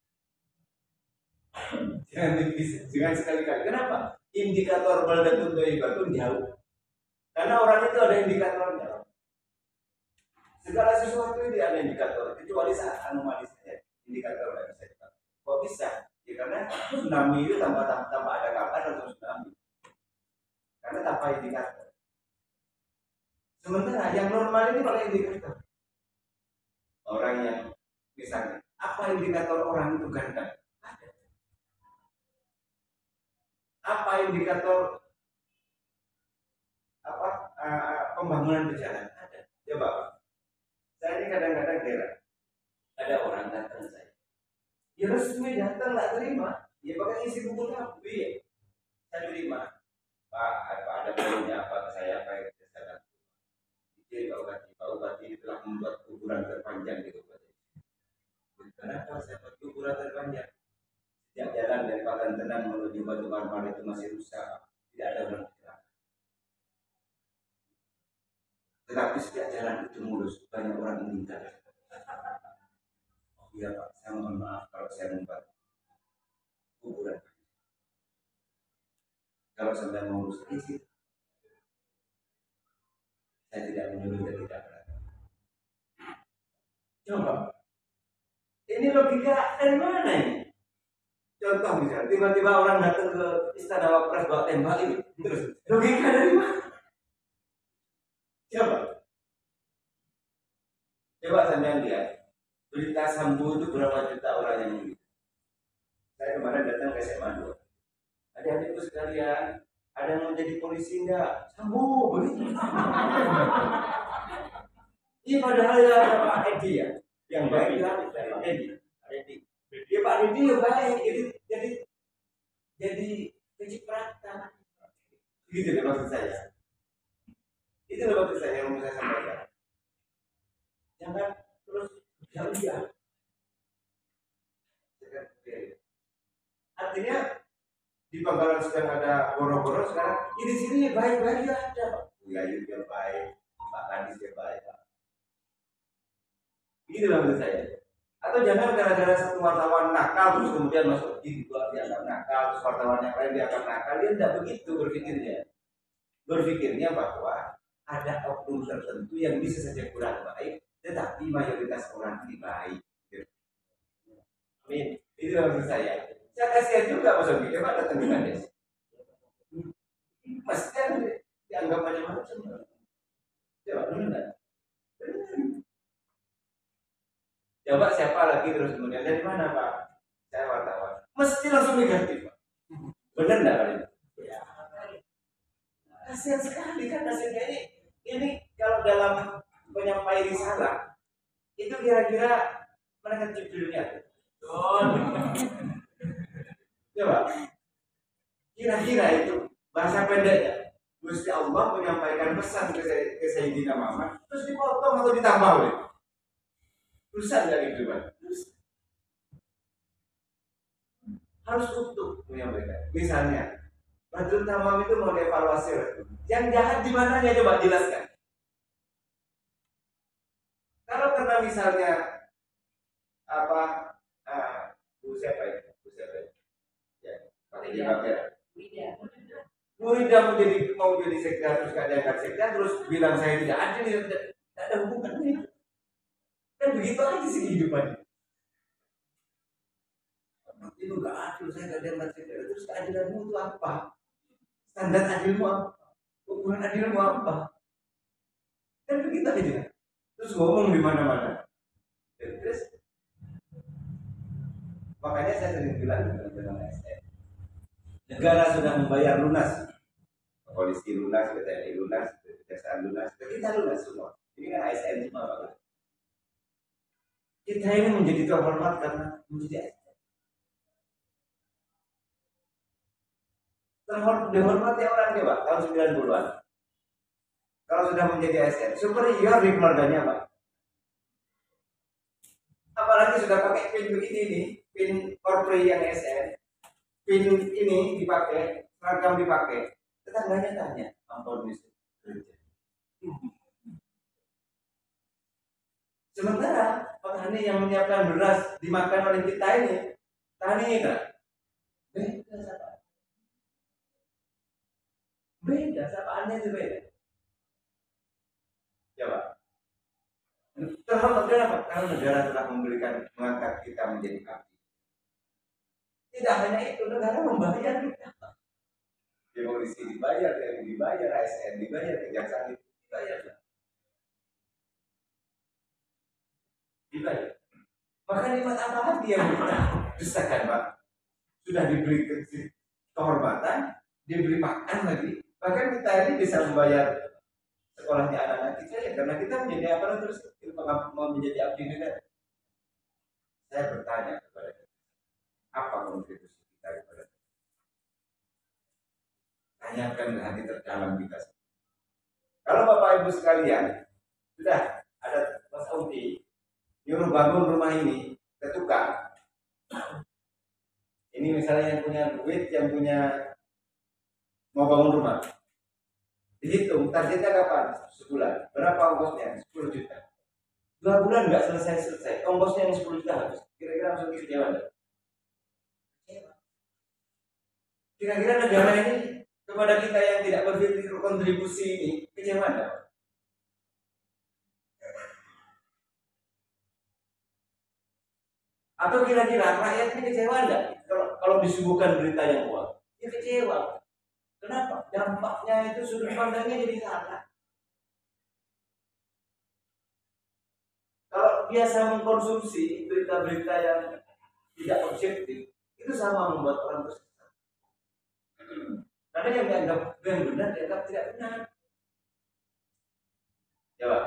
Jangan mimpi, jangan sekali-kali. Kenapa? Indikator baldatun thayyibatun jauh. Karena orang itu ada indikatornya. Segala sesuatu itu ada indikator, kecuali saat anomali saja. Indikator tidak bisa dipakai. Kok bisa? Ya karena tsunami itu tanpa ada kabar atau tsunami. Karena tanpa indikator. Sementara yang normal ini pakai indikator. Orang yang misalnya, apa indikator orang itu ganteng? Ada. Apa indikator pembangunan berjalan? Ada. Coba. Saya ini kadang-kadang heran, ada orang datang saya, ya resmi datang nggak terima, ya pakai isi buku tabu, ya saya terima, Pak ada perlunya apa ke saya, apa yang saya katakan, jadi Pak Bupati telah membuat kuburan terpanjang di kabupaten. Kenapa saya buat kuburan terpanjang? Setiap jalan dari Pakantenan menuju Batu Marmar itu masih rusak, tidak ada orang kecelakaan. Tetapi setiap jalan itu mulus, banyak orang meninggal. Oh iya Pak, saya mohon maaf kalau saya membuat kuburan. Kalau sampai mengurus isi, saya tidak menyuruh dan tidak berani. Coba, ini logika dari mana ini? Contoh misalnya, tiba-tiba orang datang ke Istana Wapres bawa tembak ini, terus logika dari mana? Coba sampean lihat berita Sambo itu berapa juta orang yang melihat. Saya kemarin datang ke SMA 2. Adik-adikku sekalian, ada yang mau jadi polisi enggak? Sambo begitu. Ini padahal ada Pak Edi ya, yang baik lah Pak Edi. Ya Pak Edi yang baik, jadi kecipratan. Gitu loh maksud saya. Itu loh maksud saya yang mau saya sampaikan. Jangan terus jauh. Artinya di Bangkalan sedang ada goro-goro sekarang, di sini baik-baik ada Pak. Ya juga baik, Pak Kadis ya baik Pak. Begitu lah menurut saya. Atau jangan gara-gara satu wartawan nakal terus kemudian masuk di dua dianggap nakal, terus wartawan yang lain dianggap nakal. Dia tidak begitu berpikirnya. Berpikirnya bahwa ada oknum tertentu yang bisa saja kurang baik, tetapi mayoritas orang ini baik. Amin. Itu maksud saya. Saya kasihan juga Mas Ogi, coba datang ke Kades. Maksudnya dianggap macam-macam. Coba benar. Coba siapa lagi terus kemudian dari mana Pak? Saya wartawan. Mesti langsung negatif Pak. Benar enggak Pak? Ya. Kasihan sekali kan nasibnya ini kalau dalam menyampaikan risalah itu kira-kira mereka judulnya. Coba. Kira-kira itu bahasa pendeknya. Gusti Allah menyampaikan pesan ke Sayyidina Muhammad terus dipotong atau ditambah oleh rusak nggak gitu Pak? Harus utuh menyampaikan. Misalnya, Badrul Tamam itu mau dievaluasi. Yang jahat di mananya coba jelaskan. Kalau karena misalnya apa Bu siapa ya? Ya, pakai dipakai. Muridah mau jadi sekda terus nggak diangkat sekda terus bilang saya tidak adil, tidak ada hubungannya. Kan begitu aja sih kehidupan. Itu nggak adil, saya nggak diangkat sekda. Terus keadilanmu itu apa? Standar adilmu apa? Ukuran adilmu apa? Kan begitu aja. Terus ngomong di mana-mana. Terus makanya saya sering bilang dengan ASN. Negara sudah membayar lunas, polisi lunas, TNI lunas, kejaksaan lunas, kita lunas semua. Ini kan ASN semua Pak. Kita ini menjadi terhormat karena menjadi ASN. Dihormati orang dia Pak, tahun 90-an. Kalau sudah menjadi ASN, superior di keluarganya Pak. Apalagi sudah pakai pin begini nih, pin korpri yang ASN, pin ini dipakai, seragam dipakai. Tetangganya tanya, ampun bisa kerja. Sementara petani yang menyiapkan beras dimakan oleh kita ini, tani enggak? Beda, sapaannya itu beda. Coba. Terhormat kenapa? Karena negara telah mengangkat kita menjadi abdi. Tidak hanya itu, negara membayar kita. Polisi dibayar, TNI dibayar, ASN dibayar, kejaksaan dibayar. Maka nikmat apa lagi yang kita dustakan Pak? Sudah diberi kehormatan, diberi makan lagi. Bahkan kita ini bisa membayar sekolahnya anak-anak kita ya karena kita menjadi apa terus mau menjadi abdi negara. Saya bertanya kepada kita, apa kontribusi kita kepada kita? Tanyakan ke hati terdalam kita. Kalau Bapak Ibu sekalian sudah ada Mas Udi nyuruh bangun rumah ini ke tukang. Ini misalnya yang punya duit, yang punya mau bangun rumah. Dihitung targetnya kapan? Sebulan. Berapa ongkosnya? 10 juta. 2 bulan nggak selesai. Ongkosnya yang 10 juta habis. Kira-kira masuk kecewa nggak? Kira-kira negara ini kepada kita yang tidak berpikir kontribusi ini kecewa nggak? Atau kira-kira rakyat ini kecewa nggak? Kalau disuguhkan berita yang kuat, ya kecewa. Kenapa? Dampaknya itu sudut pandangnya jadi salah. Kalau biasa mengkonsumsi berita-berita yang tidak objektif, itu sama membuat orang tersesat. Karena yang dianggap yang benar dianggap tidak benar. Coba,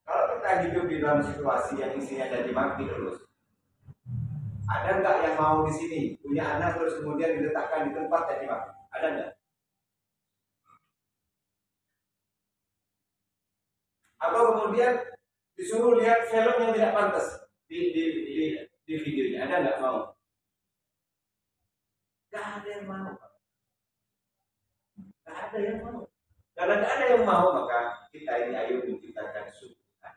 kalau kita hidup di dalam situasi yang isinya jadi maki terus, ada nggak yang mau di sini punya anak terus kemudian diletakkan di tempat jadi maki? Ada nggak? Atau kemudian disuruh lihat film yang tidak pantas di videonya, ada nggak mau? Gak ada yang mau. Gak ada yang mau. Karena gak ada yang mau, maka kita ini ayo menciptakan suguhan,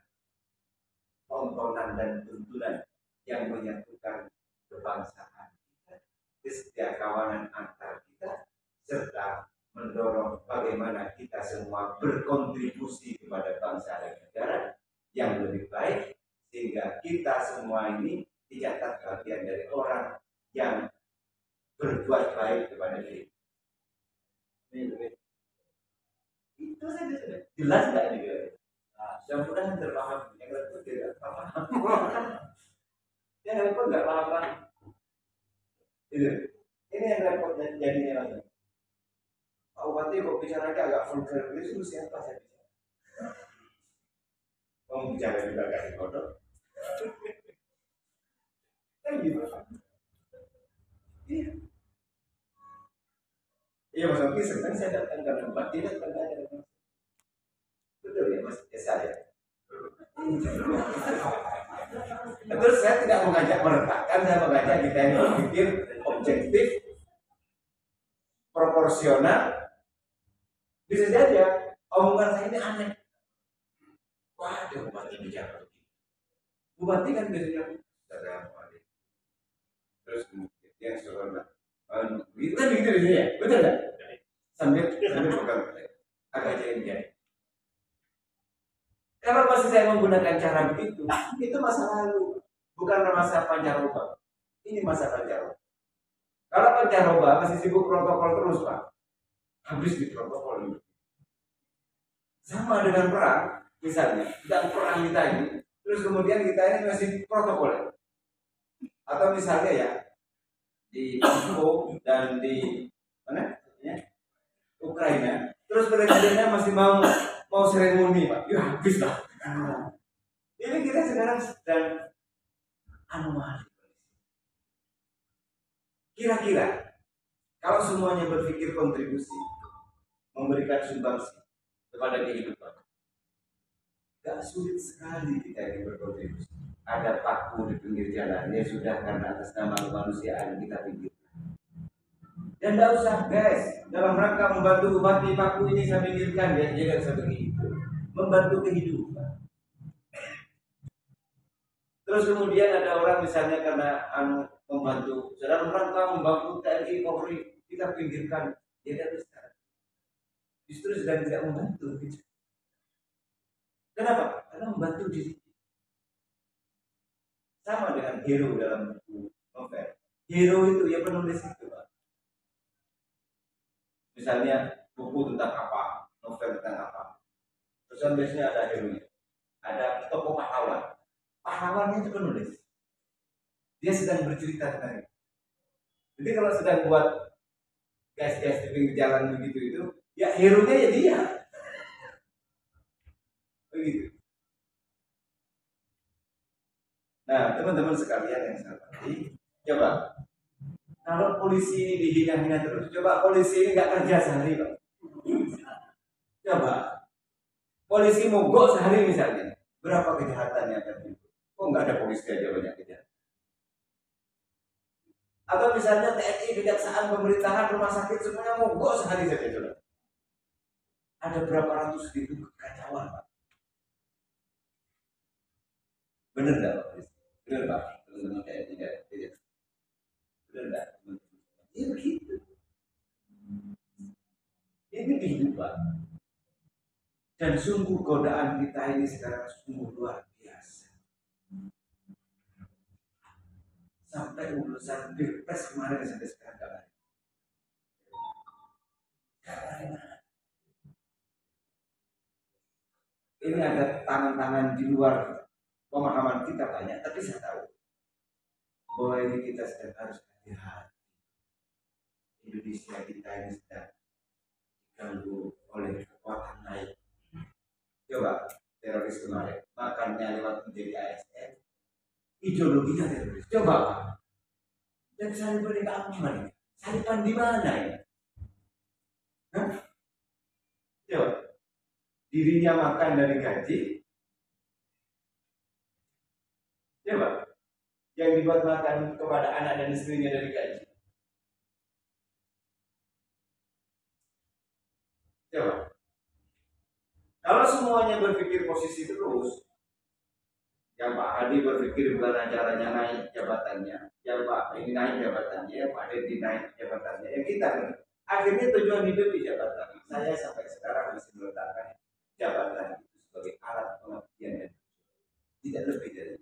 tontonan dan tuntunan yang menyatukan kebangsaan kita, kesetiakawanan antar kita, serta mendorong bagaimana kita semua berkontribusi kepada bangsa dan negara yang lebih baik, sehingga kita semua ini dicatat bagian dari orang yang berbuat baik kepada diri. Itu saja sudah. Jelas nggak ini? Nah, mudah-mudahan terpaham. Yang lain pun tidak paham. Yang lain pun nggak paham. Itu. Ini yang repot jadinya lagi. Pak Bupati kok bicaranya agak vulgar, itu siapa saya bicara? Kamu bicara juga gak bodoh. Kan gitu. Iya. Iya Mas Oki, sebenarnya saya datang karena Bupati datang aja. Betul ya Mas, ya saya. Terus saya tidak mengajak meretakkan, saya mengajak kita ini berpikir objektif, proporsional. Bisa saja omongan saya ini aneh. Wah, ada Bupati bicara begitu. Bupati kan biasanya Assalamualaikum. Terus kemudian seorang gitu kan begitu biasanya ya, betul nggak? Sambil pegang agak jadi. Kalau masih saya menggunakan cara begitu, itu masa lalu, bukan masa pancaroba. Ini masa pancaroba. Kalau pancaroba masih sibuk protokol terus Pak, habis di protokol ini. Sama dengan perang, misalnya, dan perang kita ini, terus kemudian kita ini masih protokol. Atau misalnya ya, di Moskow dan di mana? Ya, Ukraina, terus presidennya masih mau seremoni Pak, ya habis lah. Ini kita sekarang sedang anomali. Kira-kira kalau semuanya berpikir kontribusi, memberikan sumbangsi kepada kehidupan, gak sulit sekali kita ini berkontribusi. Ada paku di pinggir jalan, ya sudah, karena atas nama kemanusiaan kita pinggirkan. Dan tidak usah guys, dalam rangka membantu bupati paku ini saya pinggirkan, ya jangan seperti itu. Membantu kehidupan. Terus kemudian ada orang misalnya karena membantu, dalam rangka membantu TNI Polri, kita pinggirkan, ya tidak bisa. Justru sedang tidak membantu. Kenapa? Karena membantu diri. Sama dengan hero dalam buku novel. Hero itu ya penulis itu Pak. Misalnya buku tentang apa, novel tentang apa. Terus biasanya ada hero-nya, ada tokoh pahlawan. Pahlawannya itu penulis. Dia sedang bercerita tentang itu. Jadi kalau sedang buat guys-guys di pinggir jalan begitu itu, ya hero-nya ya dia. Begitu. Nah, teman-teman sekalian yang saya hormati, coba kalau polisi ini dihina-hina terus, coba polisi ini nggak kerja sehari Pak. Coba polisi mogok sehari misalnya, berapa kejahatan yang terjadi? Kok nggak ada polisi aja banyak kejahatan? Atau misalnya TNI, kejaksaan, pemerintahan, rumah sakit semuanya mogok sehari saja coba. Ada berapa ratus ribu kekacauan Pak? Benar nggak Pak? Benar Pak? Teman-teman TNI tidak? Benar nggak? Ya begitu. Ini kehidupan. Dan sungguh godaan kita ini sekarang sungguh luar biasa. Sampai urusan pilpres kemarin sampai sekarang gak ada. Ini ada tangan-tangan di luar pemahaman kita banyak, tapi saya tahu bahwa ini kita sedang harus hati-hati. Indonesia kita ini sedang diganggu oleh kekuatan naik. Coba teroris kemarin makannya lewat menjadi ASN, ideologinya teroris. Coba Pak, dan Saliban ini apa? Saliban di mana ya? Coba dirinya makan dari gaji. Coba yang dibuat makan kepada anak dan istrinya dari gaji. Kalau semuanya berpikir posisi terus, yang Pak Hadi berpikir bukan caranya naik jabatannya, yang Pak ini naik jabatannya, yang Pak Dedi naik jabatannya, yang kita akhirnya tujuan hidup di jabatan. Saya sampai sekarang masih meletakkan jabatan itu sebagai alat pengabdian dan tidak lebih dari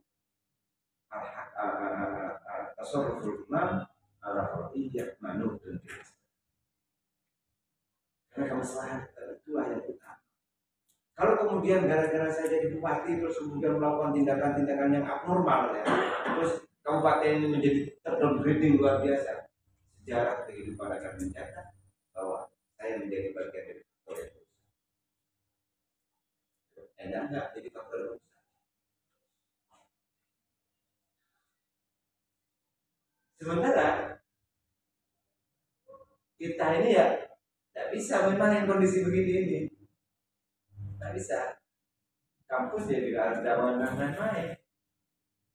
tasawwuful imam ala qadiyah manutun. Karena kemaslahan itulah yang utama. Kalau kemudian gara-gara saya jadi bupati terus kemudian melakukan tindakan-tindakan yang abnormal ya, terus kabupaten ini menjadi terdowngrading luar biasa, sejarah kehidupan akan mencatat bahwa saya menjadi bagian dari faktor yang rusak. Enggak jadi faktor rusak. Sementara kita ini ya tidak bisa memang yang kondisi begini ini. Tidak bisa. Kampus ya tidak harus dakwah main-main.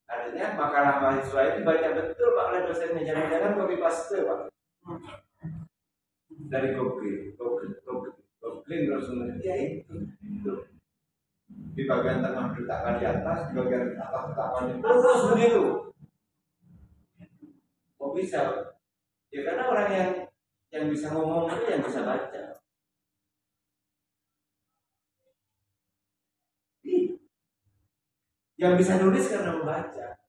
Artinya makalah mahasiswa itu baca betul Pak oleh dosennya, jangan-jangan copy paste Pak. Dari Google terus ya itu. Di bagian tengah diletakkan di atas, di bagian atas diletakkan di terus begitu. Kok bisa? Ya karena orang yang bisa ngomong itu yang bisa baca. Yang bisa nulis karena membaca,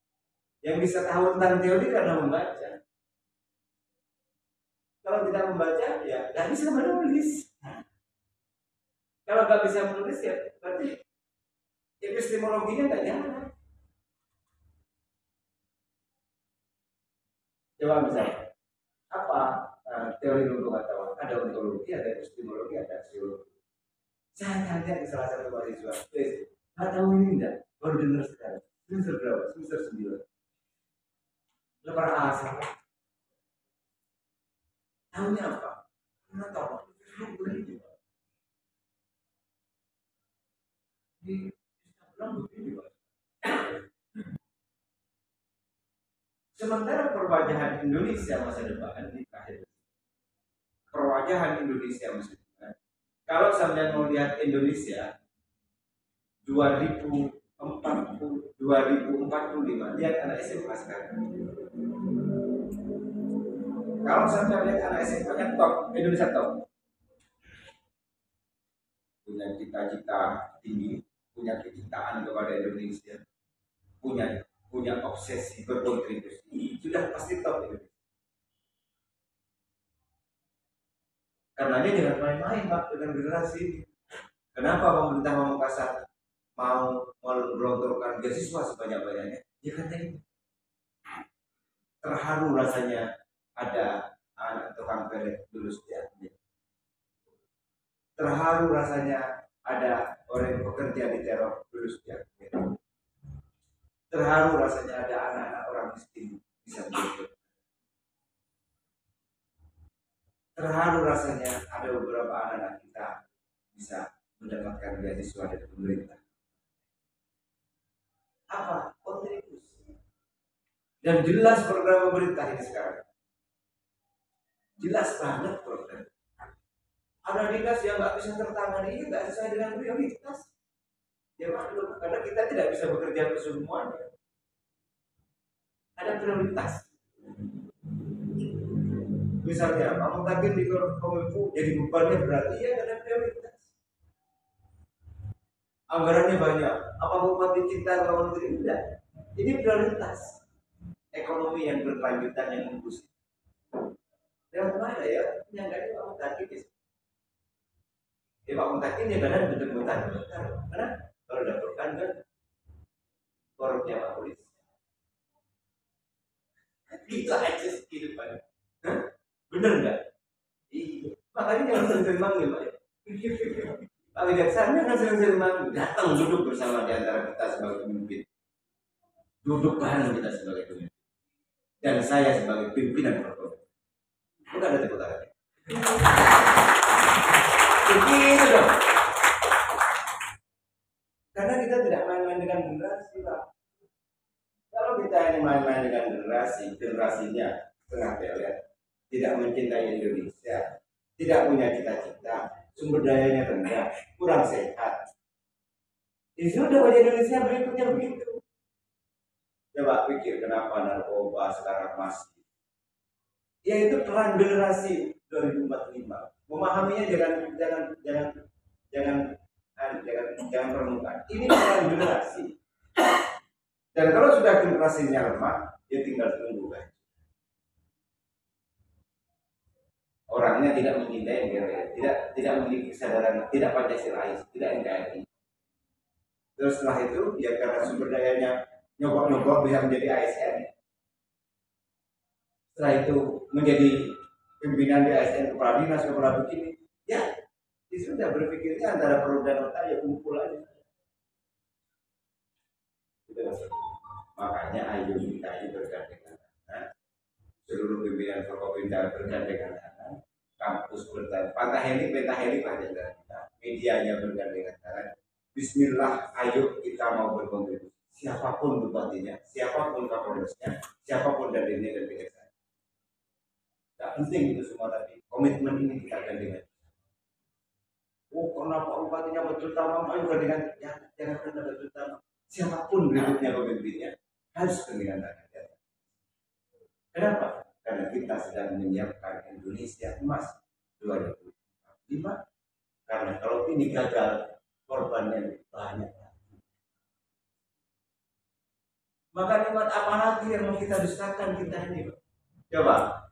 yang bisa tahu tentang teori karena membaca. Kalau tidak membaca, ya nggak bisa menulis. Kalau nggak bisa menulis, ya berarti epistemologinya nggak jalan. Coba misalnya, apa teori untuk pengetahuan? Ada ontologi, ada epistemologi, ada aksiologi. Saya tanya ke salah satu mahasiswa, nggak tahu ini enggak? Baru dengar sekarang. Semester berapa? Semester 9. Lepas asal. Tahunya apa? Nggak tahu. Di Instagram begini Pak. Sementara perwajahan Indonesia masa depan di akhir. Perwajahan Indonesia masa depan. Kalau sampai mau lihat Indonesia 2045 lihat anak SMA sekarang. Kalau sampai lihat anak SMA kan top, Indonesia top, punya cita-cita tinggi, punya kecintaan kepada Indonesia, punya obsesi berkontribusi, sudah pasti top Indonesia. Karenanya jangan main-main Pak dengan generasi ini. Kenapa pemerintah Pamekasan mau melontorkan beasiswa sebanyak-banyaknya? Ya katanya terharu rasanya ada anak tukang pelet lulus di. Terharu rasanya ada orang yang bekerja di teror lulus di. Terharu rasanya ada anak-anak orang miskin bisa bekerja. Terharu rasanya ada beberapa anak-anak kita bisa mendapatkan beasiswa dari pemerintah. Apa? Kontribusi. Dan jelas program pemerintah ini sekarang. Jelas banget program. Ada dinas yang nggak bisa tertangani, nggak sesuai dengan prioritas. Ya maklum, karena kita tidak bisa bekerja untuk semuanya. Ada prioritas. Misalnya, kamu tagih di Kominfo jadi bebannya berarti ya ada prioritas. Anggarannya banyak. Apa bupati cinta kalau menteri? Tidak. Ini prioritas. Ekonomi yang berkelanjutan yang inklusif. Lewat mana ya? Yang nggak ada Pak Mutakin ya. Pak Mutakin ya kadang betul-betul. Karena kalau dapurkan kan korupnya Pak Polisi. Itu aja kehidupan. Bener nggak? Iya. Makanya jangan sering-sering manggil Pak. Pak Wijaksana kan sering-sering manggil. Datang duduk bersama di antara kita sebagai pemimpin. Duduk bareng kita sebagai pemimpin. Dan saya sebagai pimpinan Forkopimda. Bukan ada tepuk tangan. Begitu dong. Karena kita tidak main-main dengan generasi Pak. Kalau kita ini main-main dengan generasinya setengah pelet, tidak mencintai Indonesia, tidak punya cita-cita, sumber dayanya rendah, kurang sehat, Itu udah wajah Indonesia berikutnya begitu. Coba pikir kenapa narkoba sekarang masih. Ya itu peran generasi 2045. Memahaminya jangan permukaan. Ini peran generasi. Dan kalau sudah generasinya lemah, dia tinggal tunggu kan. Orangnya tidak mencintai negara, tidak memiliki kesadaran, tidak Pancasilais, tidak NKRI. Terus setelah itu, ya karena sumber dayanya nyogok-nyogok bisa menjadi ASN. Setelah itu menjadi pimpinan di ASN, kepala dinas, kepala begini, ya itu sudah berpikirnya antara perut dan otak ya kumpul aja. Makanya ayo kita ini bergandengan tangan, seluruh pimpinan Forkopimda bergandengan tangan, kampus bergandengan, pentaheli bergandengan tangan, medianya bergandengan tangan. Bismillah, ayo kita mau berkontribusi. Siapapun bupatinya, siapapun kapolresnya, siapapun dari ini dan kejaksaan. Tidak penting itu semua, tapi komitmen ini kita gandengan. Oh, karena Pak Bupatinya betul utama, ayo gandengan. Ya, jangan pernah betul utama. Siapapun berikutnya pemimpinnya harus gandengan tangan. Kenapa? Karena kita sedang menyiapkan Indonesia emas 2045. Karena kalau ini gagal, korbannya banyak. Maka nikmat apa lagi yang mau kita dustakan kita ini? Coba.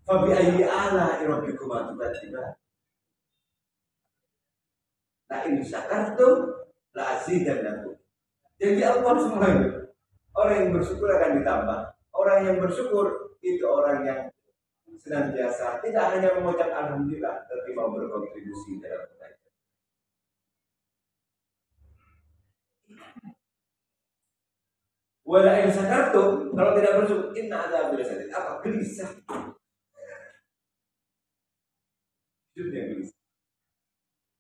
Fabi ayyi ala rabbikuma tukadziban. La in syakartum la azidannakum. Jadi Allah semua itu. Orang yang bersyukur akan ditambah. Orang yang bersyukur itu orang yang senantiasa tidak hanya mengucap alhamdulillah, tapi mau berkontribusi dalam kebaikan. Wala in syakartum, kalau tidak bersyukur, inna adzabil sadid. Apa gelisah? Hidupnya gelisah.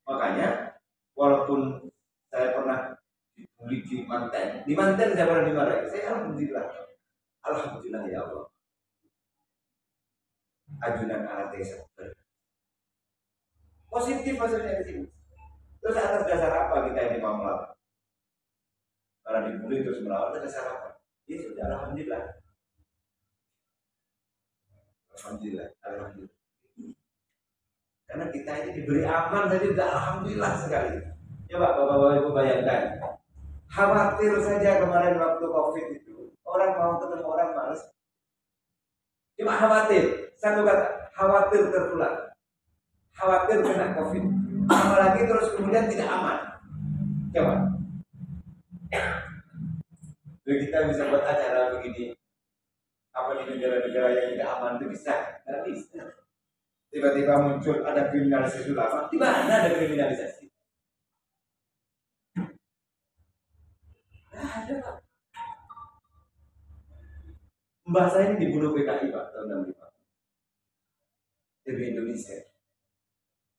Makanya walaupun saya pernah dibully di Manten saya pernah dimarahi. Saya alhamdulillah ya Allah. Ajunan ala desa. Positif maksudnya di sini. Terus atas dasar apa kita ini mau melawan? Karena dibully terus melawan, ada dasar apa? Ya sudah, alhamdulillah. Alhamdulillah. Karena kita ini diberi aman saja sudah alhamdulillah sekali. Coba Bapak-bapak Ibu bayangkan. Khawatir saja kemarin waktu Covid itu, orang mau ketemu orang malas. Cuma khawatir, satu kata, khawatir tertular. Khawatir kena Covid. Apalagi terus kemudian tidak aman. Coba. Jadi kita bisa buat acara begini. Apa di negara-negara yang tidak aman itu bisa? Tidak bisa. Tiba-tiba muncul ada kriminalisasi ulama. Di mana ada kriminalisasi? Nah, ada Pak. Mbah saya ini dibunuh PKI Pak tahun 65 di Indonesia.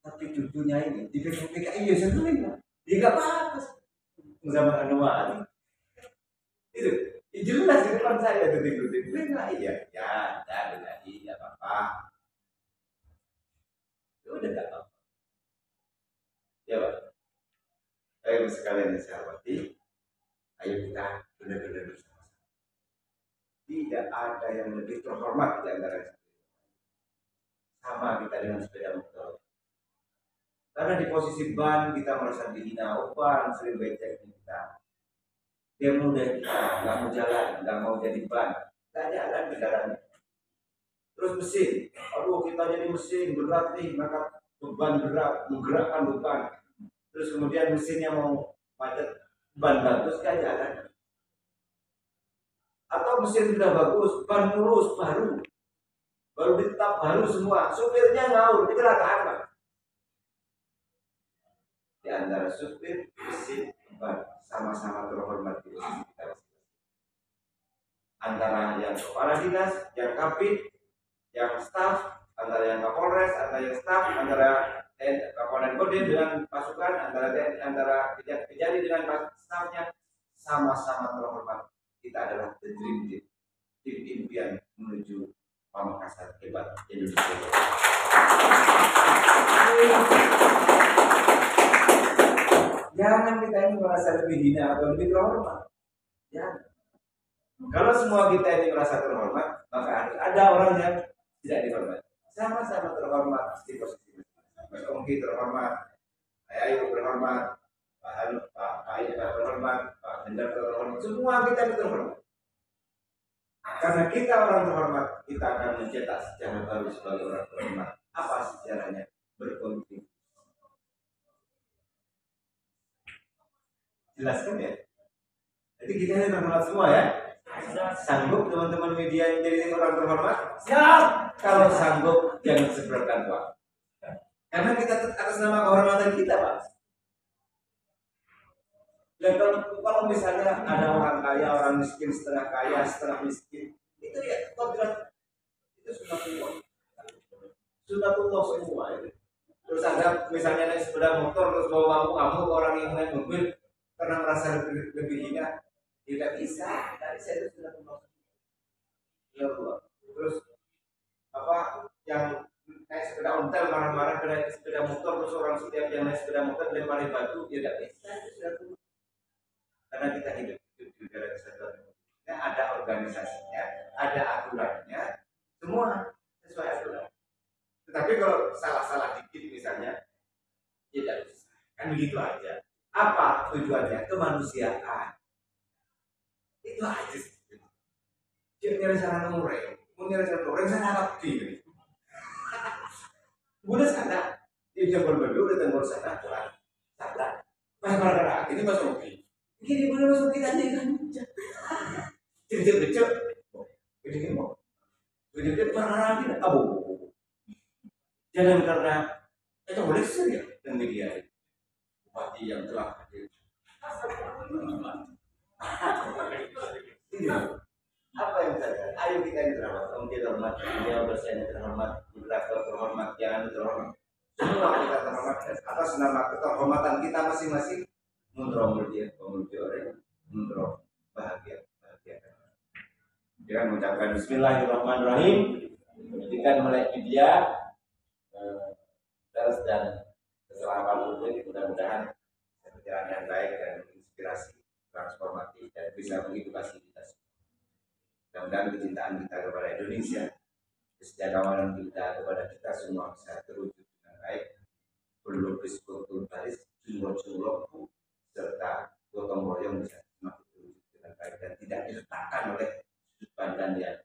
Tapi cucunya ini di PKI ya sering Pak. Dia nggak apa-apa. Zaman Anwar itu jelas di depan saya detik-detik. Iya, ya, tidak apa-apa. Udah nggak apa-apa. Ya Pak. Ayo sekalian saya hormati. Ayo kita benar-benar bersama-sama. Tidak ada yang lebih terhormat di antara kita. Sama kita dengan sepeda motor. Karena di posisi ban kita merasa dihina, ban sering becek kita. Dia mudah kita, nggak mau jalan, nggak mau jadi ban, nggak jalan kendaraannya. Terus mesin, aduh kita jadi mesin berat nih, maka beban berat, menggerakkan beban. Terus kemudian mesinnya mau macet, ban bagus nggak jalan. Atau mesin sudah bagus, ban mulus baru ditetap baru semua, supirnya ngawur, kecelakaan Pak. Di antara supir, mesin, ban sama-sama terhormat di posisi kita. Antara yang kepala dinas, yang kabin, yang staf, antara yang kapolres, antara yang staf, antara Kabupaten Kodim dengan pasukan, antara kejadi dengan stafnya, sama-sama terhormat. Kita adalah the dream team, tim impian menuju Pamekasan hebat Indonesia. Jangan kita ini merasa lebih terhormat. Ya. Kalau semua kita ini merasa terhormat, maka harus ada orang yang tidak dihormati. Sama-sama terhormat di posisi. Mas Ongki terhormat, Pak Ayu terhormat, Pak Ayu terhormat, Pak Hendar terhormat. Semua kita terhormat. Karena kita orang terhormat, kita akan mencetak sejarah baru sebagai orang terhormat. Apa sejarahnya? Berkontribusi. Jelaskan ya. Jadi kita ini terhormat semua ya. Sanggup teman-teman media yang jadi orang terhormat? Siap. Kalau sanggup jangan seberkan Pak. Karena kita atas nama kehormatan kita Pak. Dan kalau misalnya ada orang kaya, orang miskin, setengah kaya, setengah miskin, itu ya kodrat itu sudah tua semua itu. Terus ada misalnya naik sepeda motor terus bawa kamu orang yang naik mobil karena merasa lebih hina, tidak bisa itu sudah tua. Terus apa yang naik sepeda ontel marah-marah naik sepeda motor terus orang setiap yang naik sepeda motor lempari batu, ya tidak bisa itu sudah tua. Karena kita hidup di negara kesatuan Republik, ada organisasinya, ada aturannya, semua sesuai aturan. Tetapi kalau salah-salah dikit misalnya, tidak bisa. Kan begitu aja. Apa tujuannya? Kemanusiaan. Itu aja. Jangan cara ngoreng, saya harap gini. Udah sana, dia jam berbeda udah tembok sana, sabar. Mas ini Mas Oki. Gini boleh masuk kita nih kan? Cek. Jadi mau. Jadi perkara ini abu. Jangan karena itu boleh saja dan media. Bupati yang telah hadir. Apa yang saya? Ayo kita yang terhormat, Om terhormat, dia bersaing terhormat, moderator terhormat, jangan terhormat. Semua kita terhormat atas nama keterhormatan kita masing-masing. Mundur orang, mundur bahagia. Dengan mengucapkan Bismillahirrahmanirrahim, pendidikan melek media, terus dan keselamatan publik, mudah-mudahan berjalan yang baik dan menginspirasi, transformatif dan bisa mengedukasi kita semua. Mudah-mudahan kecintaan kita kepada Indonesia, kesejahteraan kita kepada kita semua bisa terwujud dengan baik. Perlu diskutur baris, jumlah serta gotong royong bisa semakin terwujud dengan baik dan tidak diletakkan oleh sudut pandang yang